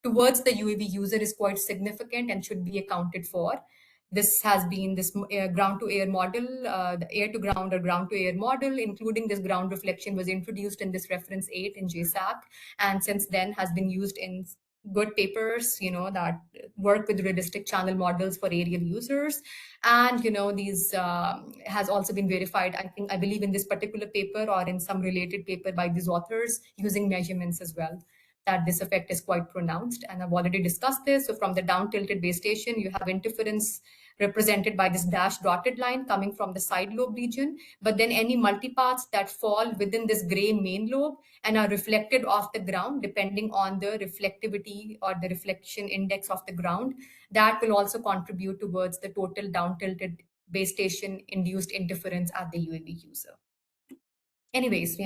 towards the UAV user is quite significant and should be accounted for. this has been this ground-to-air model, the air-to-ground or ground-to-air model, including this ground reflection, was introduced in this reference 8 in JSAC, and since then has been used in good papers, that work with realistic channel models for aerial users. And, these has also been verified, I believe in this particular paper or in some related paper by these authors using measurements as well, that this effect is quite pronounced. And I've already discussed this. So from the down tilted base station, you have interference represented by this dashed dotted line coming from the side lobe region. But then any multipaths that fall within this gray main lobe and are reflected off the ground, depending on the reflectivity or the reflection index of the ground, that will also contribute towards the total down tilted base station induced interference at the UAV user. Anyways,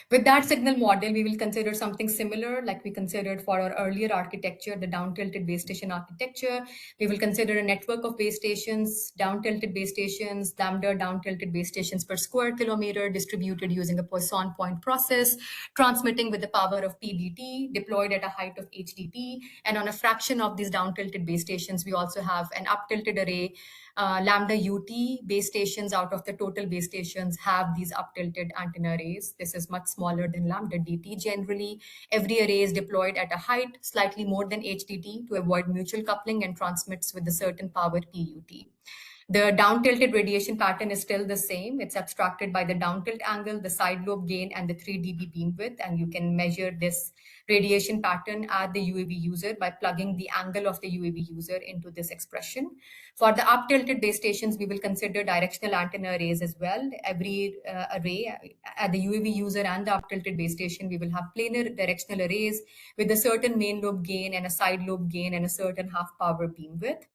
with that signal model, we will consider something similar like we considered for our earlier architecture, the down-tilted base station architecture. We will consider a network of base stations, down-tilted base stations, lambda down-tilted base stations per square kilometer, distributed using a Poisson point process, transmitting with the power of PDT, deployed at a height of HDT. And on a fraction of these down-tilted base stations, we also have an up-tilted array. Lambda UT base stations out of the total base stations have these up-tilted antenna arrays. This is much smaller than lambda DT generally. Every array is deployed at a height slightly more than HDT to avoid mutual coupling and transmits with a certain power PUT. The down-tilted radiation pattern is still the same. It's abstracted by the down-tilt angle, the side lobe gain, and the 3 dB beam width. And you can measure this radiation pattern at the UAV user by plugging the angle of the UAV user into this expression. For the up-tilted base stations, we will consider directional antenna arrays as well. Every array at the UAV user and the up-tilted base station, we will have planar directional arrays with a certain main lobe gain and a side lobe gain and a certain half power beam width.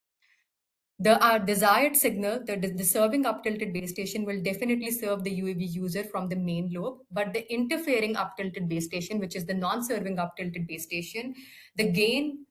The desired signal, the serving up-tilted base station will definitely serve the UAV user from the main lobe, but the interfering up-tilted base station, which is the non-serving up-tilted base station, the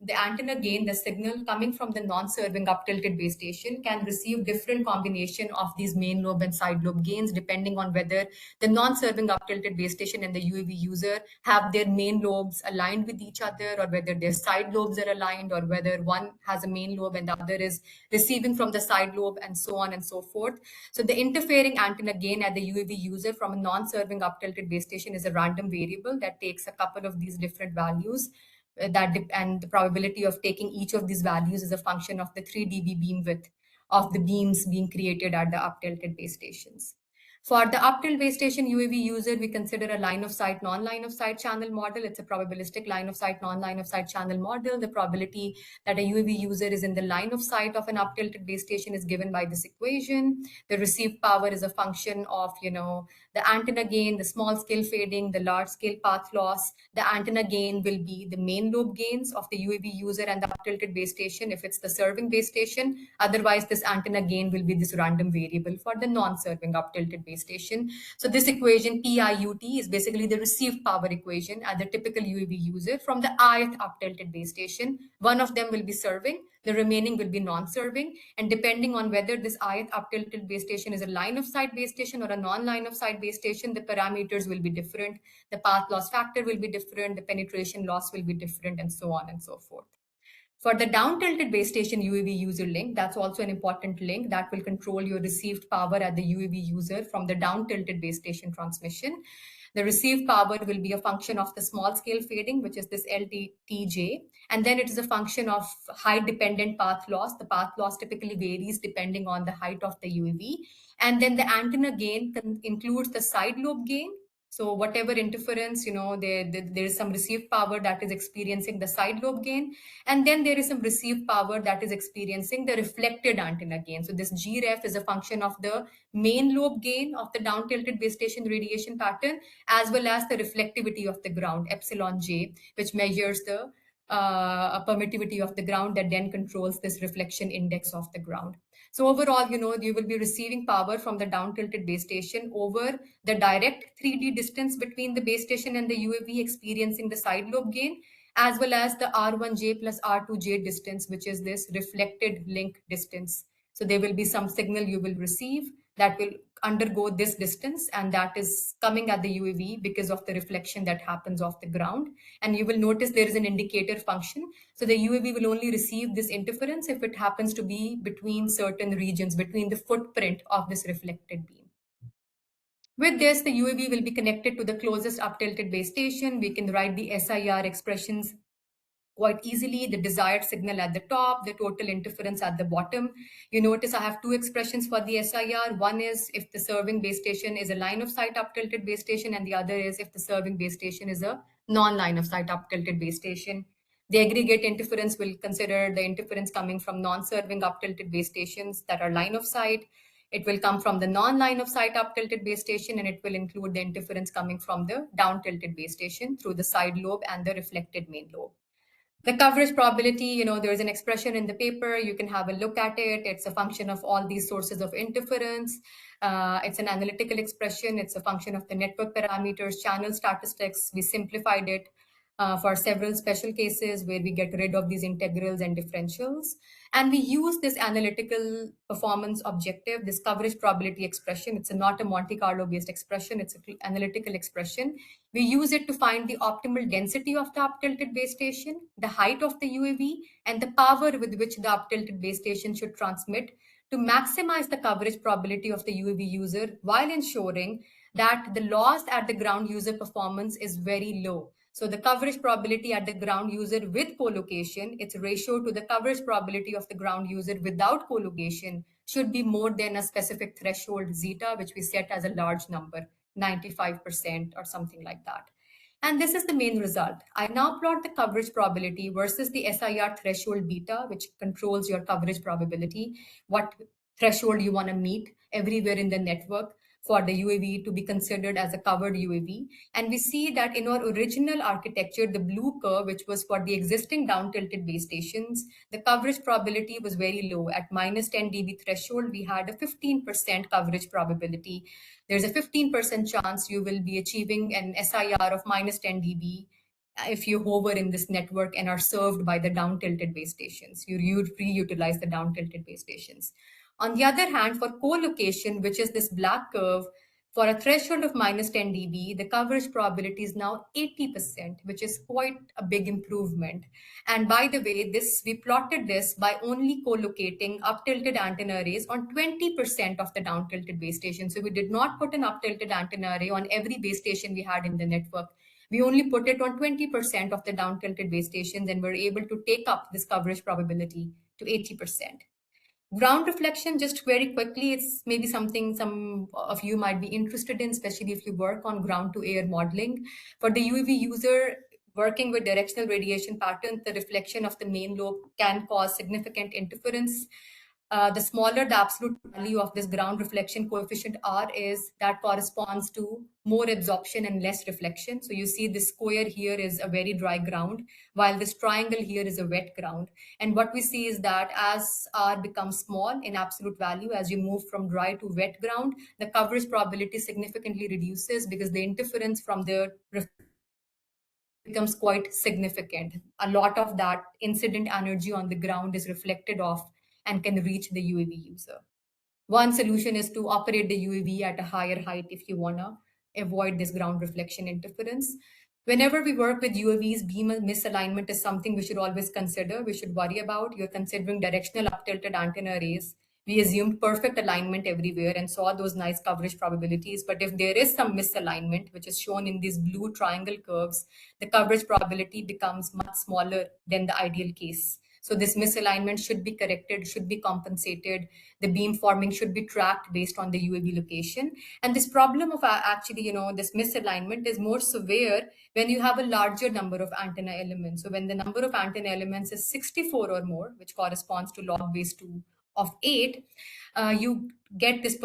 antenna gain, the signal coming from the non-serving up-tilted base station can receive different combination of these main lobe and side lobe gains depending on whether the non-serving up-tilted base station and the UAV user have their main lobes aligned with each other, or whether their side lobes are aligned, or whether one has a main lobe and the other is receiving from the side lobe, and so on and so forth. So the interfering antenna gain at the UAV user from a non-serving up-tilted base station is a random variable that takes a couple of these different values. And the probability of taking each of these values is a function of the 3 dB beam width of the beams being created at the up-tilted base stations. For the up-tilt base station UAV user, we consider a line of sight, non-line of sight channel model. It's a probabilistic line of sight, non-line of sight channel model. The probability that a UAV user is in the line of sight of an up-tilted base station is given by this equation. The received power is a function of, the antenna gain, the small scale fading, the large scale path loss. The antenna gain will be the main lobe gains of the UAV user and the up-tilted base station if it's the serving base station. Otherwise, this antenna gain will be this random variable for the non-serving up-tilted base station. So this equation PIUT is basically the received power equation at the typical UAV user from the ith up-tilted base station. One of them will be serving, the remaining will be non-serving, and depending on whether this ith up-tilted base station is a line of sight base station or a non-line of sight base station, the parameters will be different, the path loss factor will be different, the penetration loss will be different, and so on and so forth. For the down-tilted base station UAV user link, that's also an important link that will control your received power at the UAV user from the down-tilted base station transmission. The received power will be a function of the small scale fading, which is this LTJ, and then it is a function of height dependent path loss. The path loss typically varies depending on the height of the UAV. And then the antenna gain includes the side lobe gain. So whatever interference, there is some received power that is experiencing the side lobe gain. And then there is some received power that is experiencing the reflected antenna gain. So this GREF is a function of the main lobe gain of the down tilted base station radiation pattern, as well as the reflectivity of the ground, epsilon J, which measures the permittivity of the ground that then controls this reflection index of the ground. So overall, you will be receiving power from the down-tilted base station over the direct 3D distance between the base station and the UAV experiencing the side lobe gain, as well as the R1J plus R2J distance, which is this reflected link distance. So there will be some signal you will receive that will undergo this distance, and that is coming at the UAV because of the reflection that happens off the ground. And you will notice there is an indicator function. So the UAV will only receive this interference if it happens to be between certain regions, between the footprint of this reflected beam. With this, the UAV will be connected to the closest uptilted base station. We can write the SIR expressions quite easily, the desired signal at the top, the total interference at the bottom. You notice I have two expressions for the SIR. One is if the serving base station is a line of sight uptilted base station, and the other is if the serving base station is a non-line of sight uptilted base station. The aggregate interference will consider the interference coming from non-serving uptilted base stations that are line of sight. It will come from the non-line of sight uptilted base station, and it will include the interference coming from the downtilted base station through the side lobe and the reflected main lobe. The coverage probability, there's an expression in the paper. You can have a look at it. It's a function of all these sources of interference. It's an analytical expression. It's a function of the network parameters, channel statistics. We simplified it for several special cases where we get rid of these integrals and differentials. And we use this analytical performance objective, this coverage probability expression. It's not a Monte Carlo based expression. It's an analytical expression. We use it to find the optimal density of the uptilted base station, the height of the UAV, and the power with which the uptilted base station should transmit to maximize the coverage probability of the UAV user while ensuring that the loss at the ground user performance is very low. So the coverage probability at the ground user with collocation, its ratio to the coverage probability of the ground user without collocation should be more than a specific threshold zeta, which we set as a large number, 95% or something like that. And this is the main result. I now plot the coverage probability versus the SIR threshold beta, which controls your coverage probability, what threshold you want to meet everywhere in the network for the UAV to be considered as a covered UAV. And we see that in our original architecture, the blue curve, which was for the existing down-tilted base stations, the coverage probability was very low. At minus 10 dB threshold, we had a 15% coverage probability. There's a 15% chance you will be achieving an SIR of minus 10 dB if you hover in this network and are served by the down-tilted base stations. You reutilize the down-tilted base stations. On the other hand, for co-location, which is this black curve, for a threshold of minus 10 dB, the coverage probability is now 80%, which is quite a big improvement. And by the way, we plotted this by only co-locating up-tilted antenna arrays on 20% of the down-tilted base station. So we did not put an up-tilted antenna array on every base station we had in the network. We only put it on 20% of the down-tilted base stations, and we're able to take up this coverage probability to 80%. Ground reflection, just very quickly, it's maybe something some of you might be interested in, especially if you work on ground to air modeling. For the UAV user working with directional radiation patterns, the reflection of the main lobe can cause significant interference. The smaller the absolute value of this ground reflection coefficient R is, that corresponds to more absorption and less reflection. So you see this square here is a very dry ground, while this triangle here is a wet ground. And what we see is that as R becomes small in absolute value, as you move from dry to wet ground, the coverage probability significantly reduces because the interference from the becomes quite significant. A lot of that incident energy on the ground is reflected off and can reach the UAV user. One solution is to operate the UAV at a higher height if you want to avoid this ground reflection interference. Whenever we work with UAVs, beam misalignment is something we should always consider, we should worry about. You're considering directional up-tilted antenna arrays. We assumed perfect alignment everywhere and saw those nice coverage probabilities. But if there is some misalignment, which is shown in these blue triangle curves, the coverage probability becomes much smaller than the ideal case. So this misalignment should be corrected, should be compensated. The beam forming should be tracked based on the UAV location. And this problem of actually, this misalignment is more severe when you have a larger number of antenna elements. So when the number of antenna elements is 64 or more, which corresponds to log base 2 of 8, you get this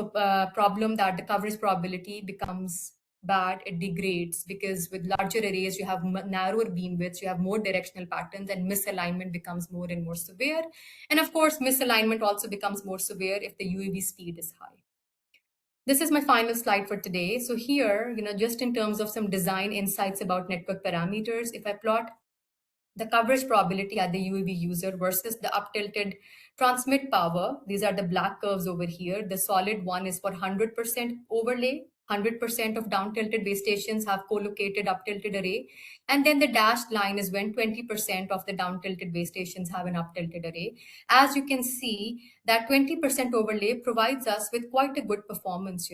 problem that the coverage probability becomes bad, it degrades, because with larger arrays, you have narrower beam widths, you have more directional patterns, and misalignment becomes more and more severe. And of course, misalignment also becomes more severe if the UAV speed is high. This is my final slide for today. So here, just in terms of some design insights about network parameters, if I plot the coverage probability at the UAV user versus the uptilted transmit power. These are the black curves over here. The solid one is for 100% overlay. 100% of down-tilted base stations have co-located up-tilted array. And then the dashed line is when 20% of the down-tilted base stations have an up-tilted array. As you can see, that 20% overlay provides us with quite a good performance,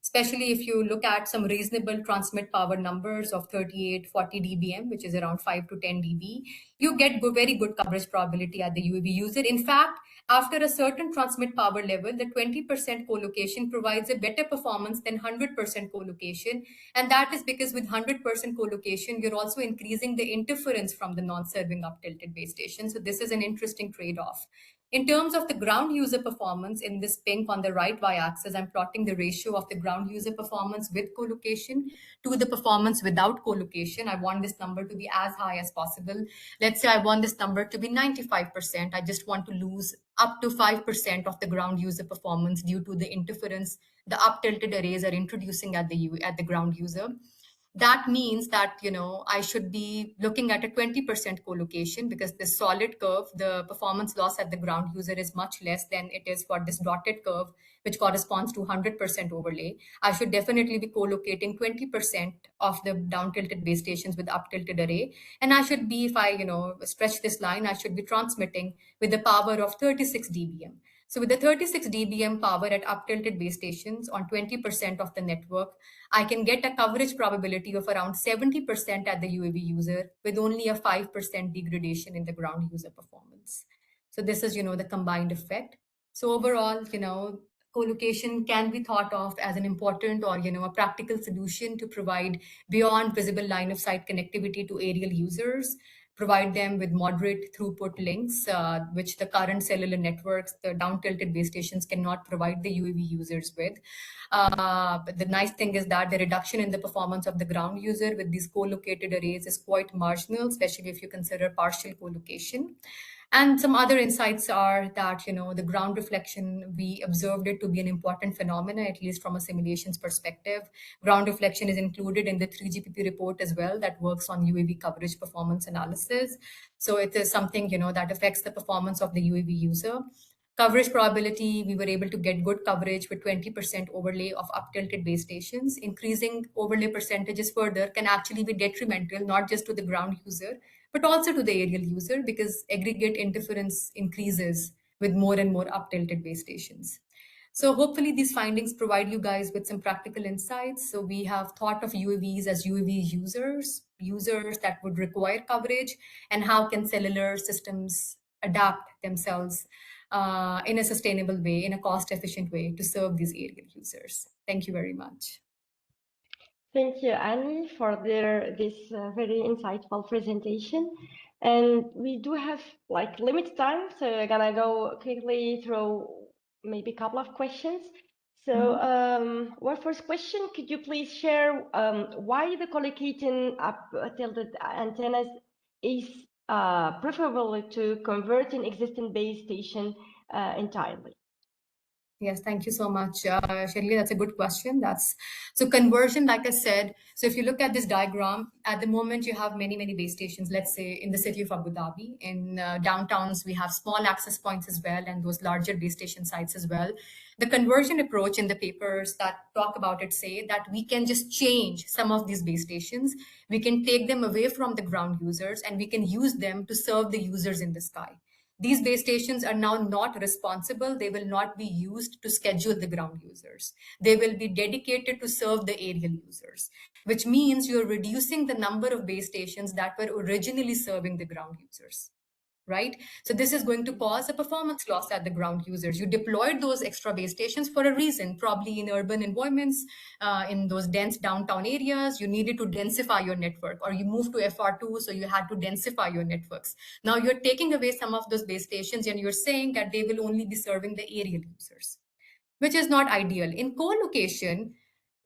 especially if you look at some reasonable transmit power numbers of 38, 40 dBm, which is around 5 to 10 dB. You get very good coverage probability at the UAV user. In fact, after a certain transmit power level, the 20% co-location provides a better performance than 100% co-location. And that is because with 100% co-location, you're also increasing the interference from the non-serving up-tilted base station. So this is an interesting trade-off. In terms of the ground user performance, in this pink on the right y-axis, I'm plotting the ratio of the ground user performance with co-location to the performance without co-location. I want this number to be as high as possible. Let's say I want this number to be 95%. I just want to lose up to 5% of the ground user performance due to the interference the up-tilted arrays are introducing at the ground user. That means that I should be looking at a 20% co-location, because the solid curve, the performance loss at the ground user is much less than it is for this dotted curve, which corresponds to 100% overlay. I should definitely be co-locating 20% of the down tilted base stations with up tilted array, and I should be, if I stretch this line, I should be transmitting with the power of 36 dBm. So with the 36 dBm power at up-tilted base stations on 20% of the network, I can get a coverage probability of around 70% at the UAV user with only a 5% degradation in the ground user performance. So this is, the combined effect. So overall, co-location can be thought of as an important or, a practical solution to provide beyond visible line of sight connectivity to aerial users, provide them with moderate throughput links, which the current cellular networks, the down-tilted base stations cannot provide the UAV users with. But the nice thing is that the reduction in the performance of the ground user with these co-located arrays is quite marginal, especially if you consider partial co-location. And some other insights are that, the ground reflection, we observed it to be an important phenomenon, at least from a simulations perspective. Ground reflection is included in the 3GPP report as well that works on UAV coverage performance analysis. So it is something, that affects the performance of the UAV user. Coverage probability, we were able to get good coverage with 20% overlay of up-tilted base stations. Increasing overlay percentages further can actually be detrimental, not just to the ground user, but also to the aerial user, because aggregate interference increases with more and more up-tilted base stations. So hopefully these findings provide you guys with some practical insights. So we have thought of UAVs as UAV users that would require coverage, and how can cellular systems adapt themselves in a sustainable way, in a cost-efficient way to serve these aerial users. Thank you very much. Thank you, Annie, for this very insightful presentation. And we do have limited time, so we're gonna go quickly through maybe a couple of questions. So our first question, could you please share why the collocating up-tilted antennas is preferable to converting existing base station entirely? Yes, thank you so much, Shirley. That's a good question. So conversion, like I said, so if you look at this diagram, at the moment you have many, many base stations, let's say in the city of Abu Dhabi. In downtowns, we have small access points as well, and those larger base station sites as well. The conversion approach in the papers that talk about it say that we can just change some of these base stations. We can take them away from the ground users, and we can use them to serve the users in the sky. These base stations are now not responsible. They will not be used to schedule the ground users. They will be dedicated to serve the aerial users, which means you're reducing the number of base stations that were originally serving the ground users, right? So this is going to cause a performance loss at the ground users. You deployed those extra base stations for a reason, probably in urban environments, in those dense downtown areas. You needed to densify your network, or you moved to FR2, so you had to densify your networks. Now you're taking away some of those base stations, and you're saying that they will only be serving the aerial users, which is not ideal. In co-location,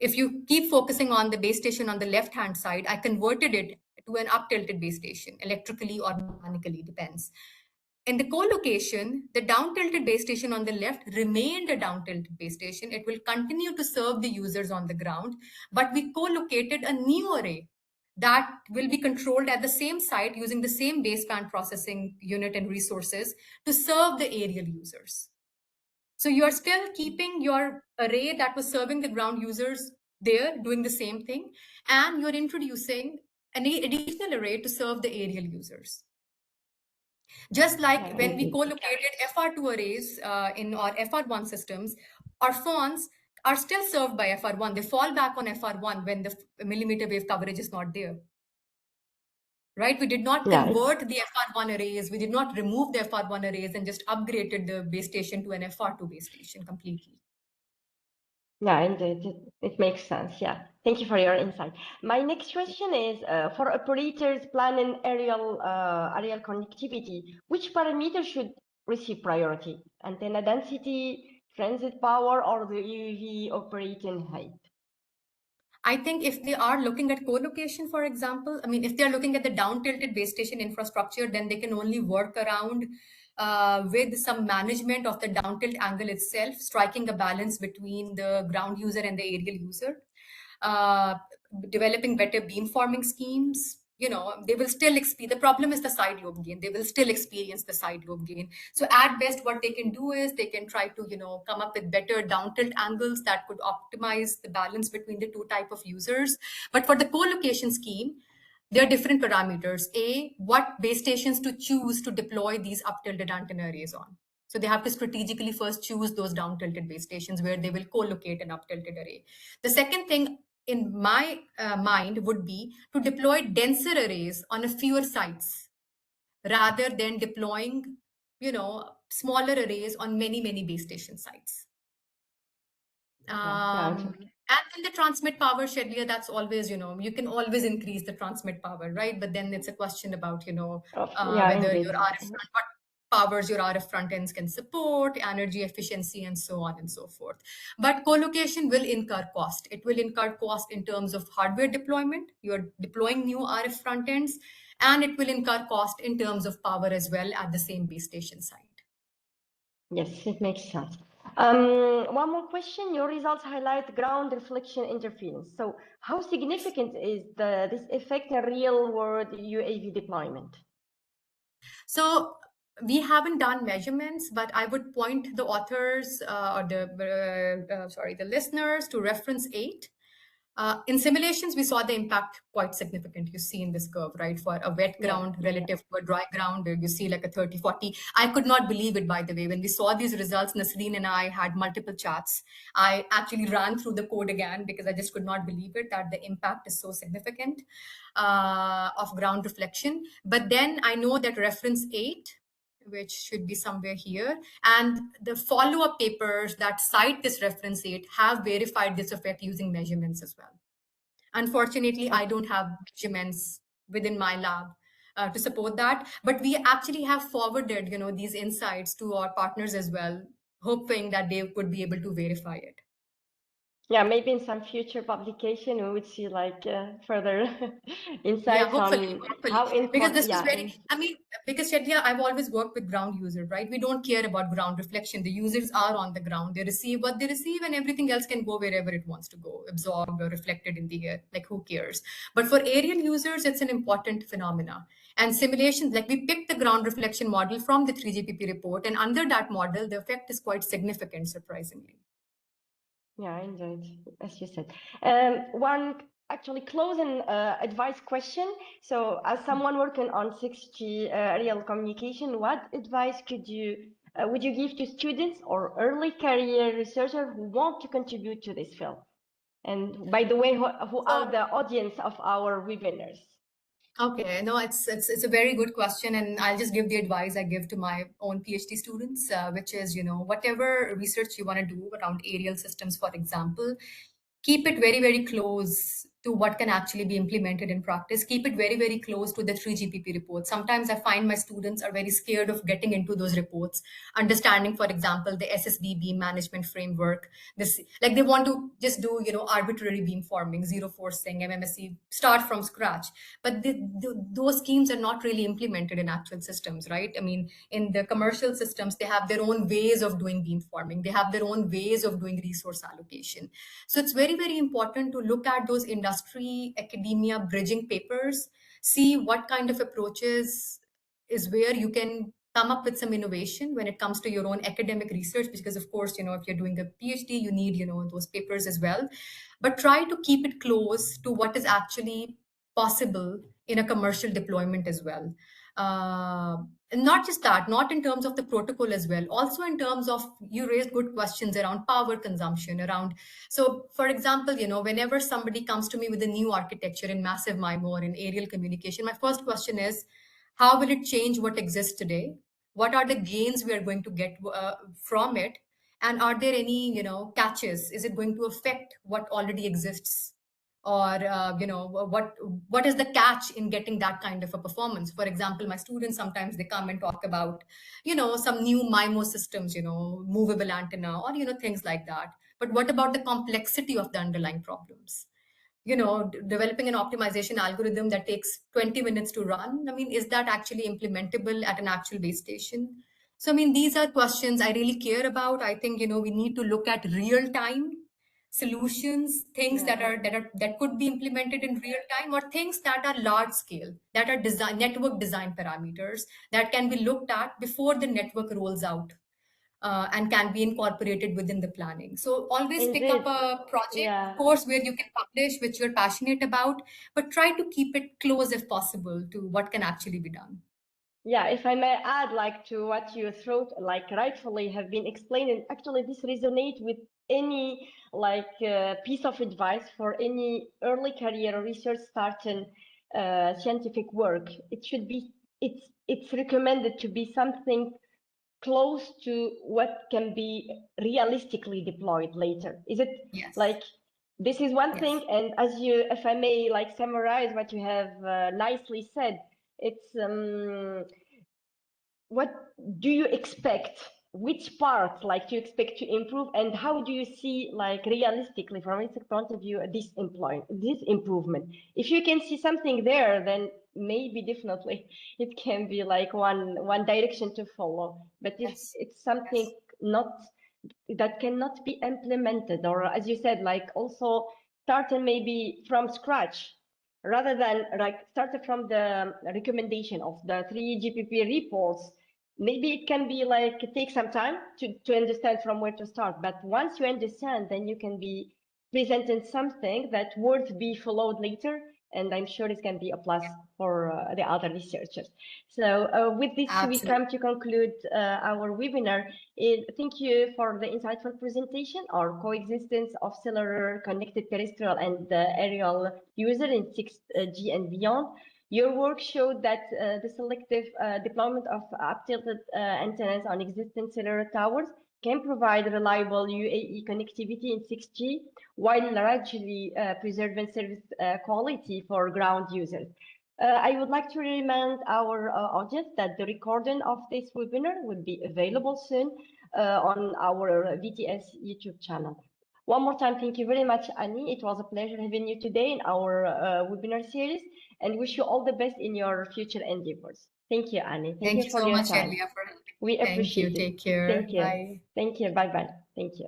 if you keep focusing on the base station on the left-hand side, I converted it to an up-tilted base station, electrically or mechanically, depends. In the co-location, the down-tilted base station on the left remained a down-tilted base station. It will continue to serve the users on the ground, but we co-located a new array that will be controlled at the same site using the same baseband processing unit and resources to serve the aerial users. So you are still keeping your array that was serving the ground users there doing the same thing, and you're introducing an additional array to serve the aerial users. Just like when we co-located FR2 arrays in our FR1 systems, our phones are still served by FR1. They fall back on FR1 when the millimeter wave coverage is not there. Right? We did not convert the FR1 arrays. We did not remove the FR1 arrays and just upgraded the base station to an FR2 base station completely. Yeah, indeed. It makes sense. Yeah. Thank you for your insight. My next question is for operators planning aerial connectivity, which parameter should receive priority? Antenna density, transit power, or the UAV operating height? I think if they are looking at co-location, for example, I mean, if they're looking at the down-tilted base station infrastructure, then they can only work around with some management of the down-tilt angle itself, striking a balance between the ground user and the aerial user, uh, developing better beamforming schemes. They will still experience, the problem is the side lobe gain. They will still experience the side lobe gain. So at best, what they can do is they can try to, come up with better down tilt angles that could optimize the balance between the two type of users. But for the co-location scheme, there are different parameters. What base stations to choose to deploy these up-tilted antenna arrays on. So they have to strategically first choose those down-tilted base stations where they will co-locate an up-tilted array. The second thing in my mind would be to deploy denser arrays on a fewer sites rather than deploying, smaller arrays on many, many base station sites. And then the transmit power schedule, that's always, you can always increase the transmit power, right? But then it's a question about, whether your RF what powers your RF front ends can support, energy efficiency, and so on and so forth. But co-location will incur cost. It will incur cost in terms of hardware deployment. You're deploying new RF front ends, and it will incur cost in terms of power as well at the same base station site. Yes, it makes sense. One more question. Your results highlight ground reflection interference. So how significant is this effect in real-world UAV deployment? So we haven't done measurements, but I would point the authors or the listeners to reference 8. In simulations, we saw the impact quite significant. You see in this curve, right? For a wet ground relative to a dry ground, where you see like a 30, 40. I could not believe it, by the way. When we saw these results, Nasreen and I had multiple chats. I actually ran through the code again because I just could not believe it, that the impact is so significant of ground reflection. But then I know that reference 8, which should be somewhere here, and the follow-up papers that cite this reference 8 have verified this effect using measurements as well. Unfortunately, I don't have measurements within my lab to support that, but we actually have forwarded, these insights to our partners as well, hoping that they would be able to verify it. Yeah, maybe in some future publication we would see like further insights hopefully. on how important. Because this is very, because Shadya, I've always worked with ground users, right? We don't care about ground reflection. The users are on the ground. They receive what they receive, and everything else can go wherever it wants to go, absorbed or reflected in the air. Like, who cares? But for aerial users, it's an important phenomena. And simulations, like we picked the ground reflection model from the 3GPP report, and under that model, the effect is quite significant, surprisingly. Yeah, indeed, as you said. One actually closing advice question. So as someone working on 6G real communication, what advice would you give to students or early career researchers who want to contribute to this field? And by the way, who are the audience of our webinars? Okay, no, it's a very good question, and I'll just give the advice I give to my own PhD students, which is, whatever research you want to do around aerial systems, for example, keep it very, very close to what can actually be implemented in practice. Keep it very, very close to the 3GPP reports. Sometimes I find my students are very scared of getting into those reports, understanding, for example, the SSB beam management framework. Like they want to just do, arbitrary beam forming, zero forcing, MMSE, start from scratch. But those schemes are not really implemented in actual systems, right? I mean, in the commercial systems, they have their own ways of doing beam forming. They have their own ways of doing resource allocation. So it's very, very important to look at those industries industry, academia bridging papers, see what kind of approaches is where you can come up with some innovation when it comes to your own academic research, because of course, if you're doing a PhD, you need, those papers as well. But try to keep it close to what is actually possible in a commercial deployment as well. And not just that, not in terms of the protocol as well, also in terms of, you raised good questions around power consumption, around, so for example, whenever somebody comes to me with a new architecture in massive MIMO or in aerial communication, my first question is, how will it change what exists today? What are the gains we are going to get from it? And are there any, catches? Is it going to affect what already exists? Or what is the catch in getting that kind of a performance? For example, my students sometimes they come and talk about some new MIMO systems, movable antenna, or things like that. But what about the complexity of the underlying problems? Developing an optimization algorithm that takes 20 minutes to run, I mean, is that actually implementable at an actual base station? So I mean, these are questions I really care about. I think we need to look at real time solutions, things that could be implemented in real time, or things that are large scale, that are network design parameters that can be looked at before the network rolls out, and can be incorporated within the planning. So always pick up a project, of course, where you can publish, which you're passionate about, but try to keep it close if possible to what can actually be done. Yeah, if I may add, like, to what you thought, like, rightfully have been explained, and actually this resonates with any piece of advice for any early career research starting scientific work. It should be, it's recommended to be something close to what can be realistically deployed later. Is it? Yes. Like, this is one thing, and as you, if I may, like, summarize what you have nicely said, it's what do you expect? Which part, like, do you expect to improve, and how do you see, like, realistically from its point of view, this improvement? If you can see something there, then maybe definitely it can be like one direction to follow. But if it's something not that cannot be implemented, or as you said, like, also starting maybe from scratch, rather than like started from the recommendation of the 3GPP reports, maybe it can be like take some time to understand from where to start. But once you understand, then you can be presenting something that would be followed later, and I'm sure it can be a plus for the other researchers. So with this, we come to conclude our webinar. Thank you for the insightful presentation, our coexistence of cellular, connected terrestrial, and aerial user in 6G and beyond. Your work showed that the selective deployment of uptilted antennas on existing cellular towers can provide reliable UAE connectivity in 6G while largely preserving service quality for ground users. I would like to remind our audience that the recording of this webinar will be available soon on our VTS YouTube channel. One more time, thank you very much, Annie. It was a pleasure having you today in our webinar series, and wish you all the best in your future endeavors. Thank you, Annie. Thank you for so your much, time. Elia, for We appreciate it. Thank you. Take care. Thank you. Bye. Thank you. Bye-bye. Thank you.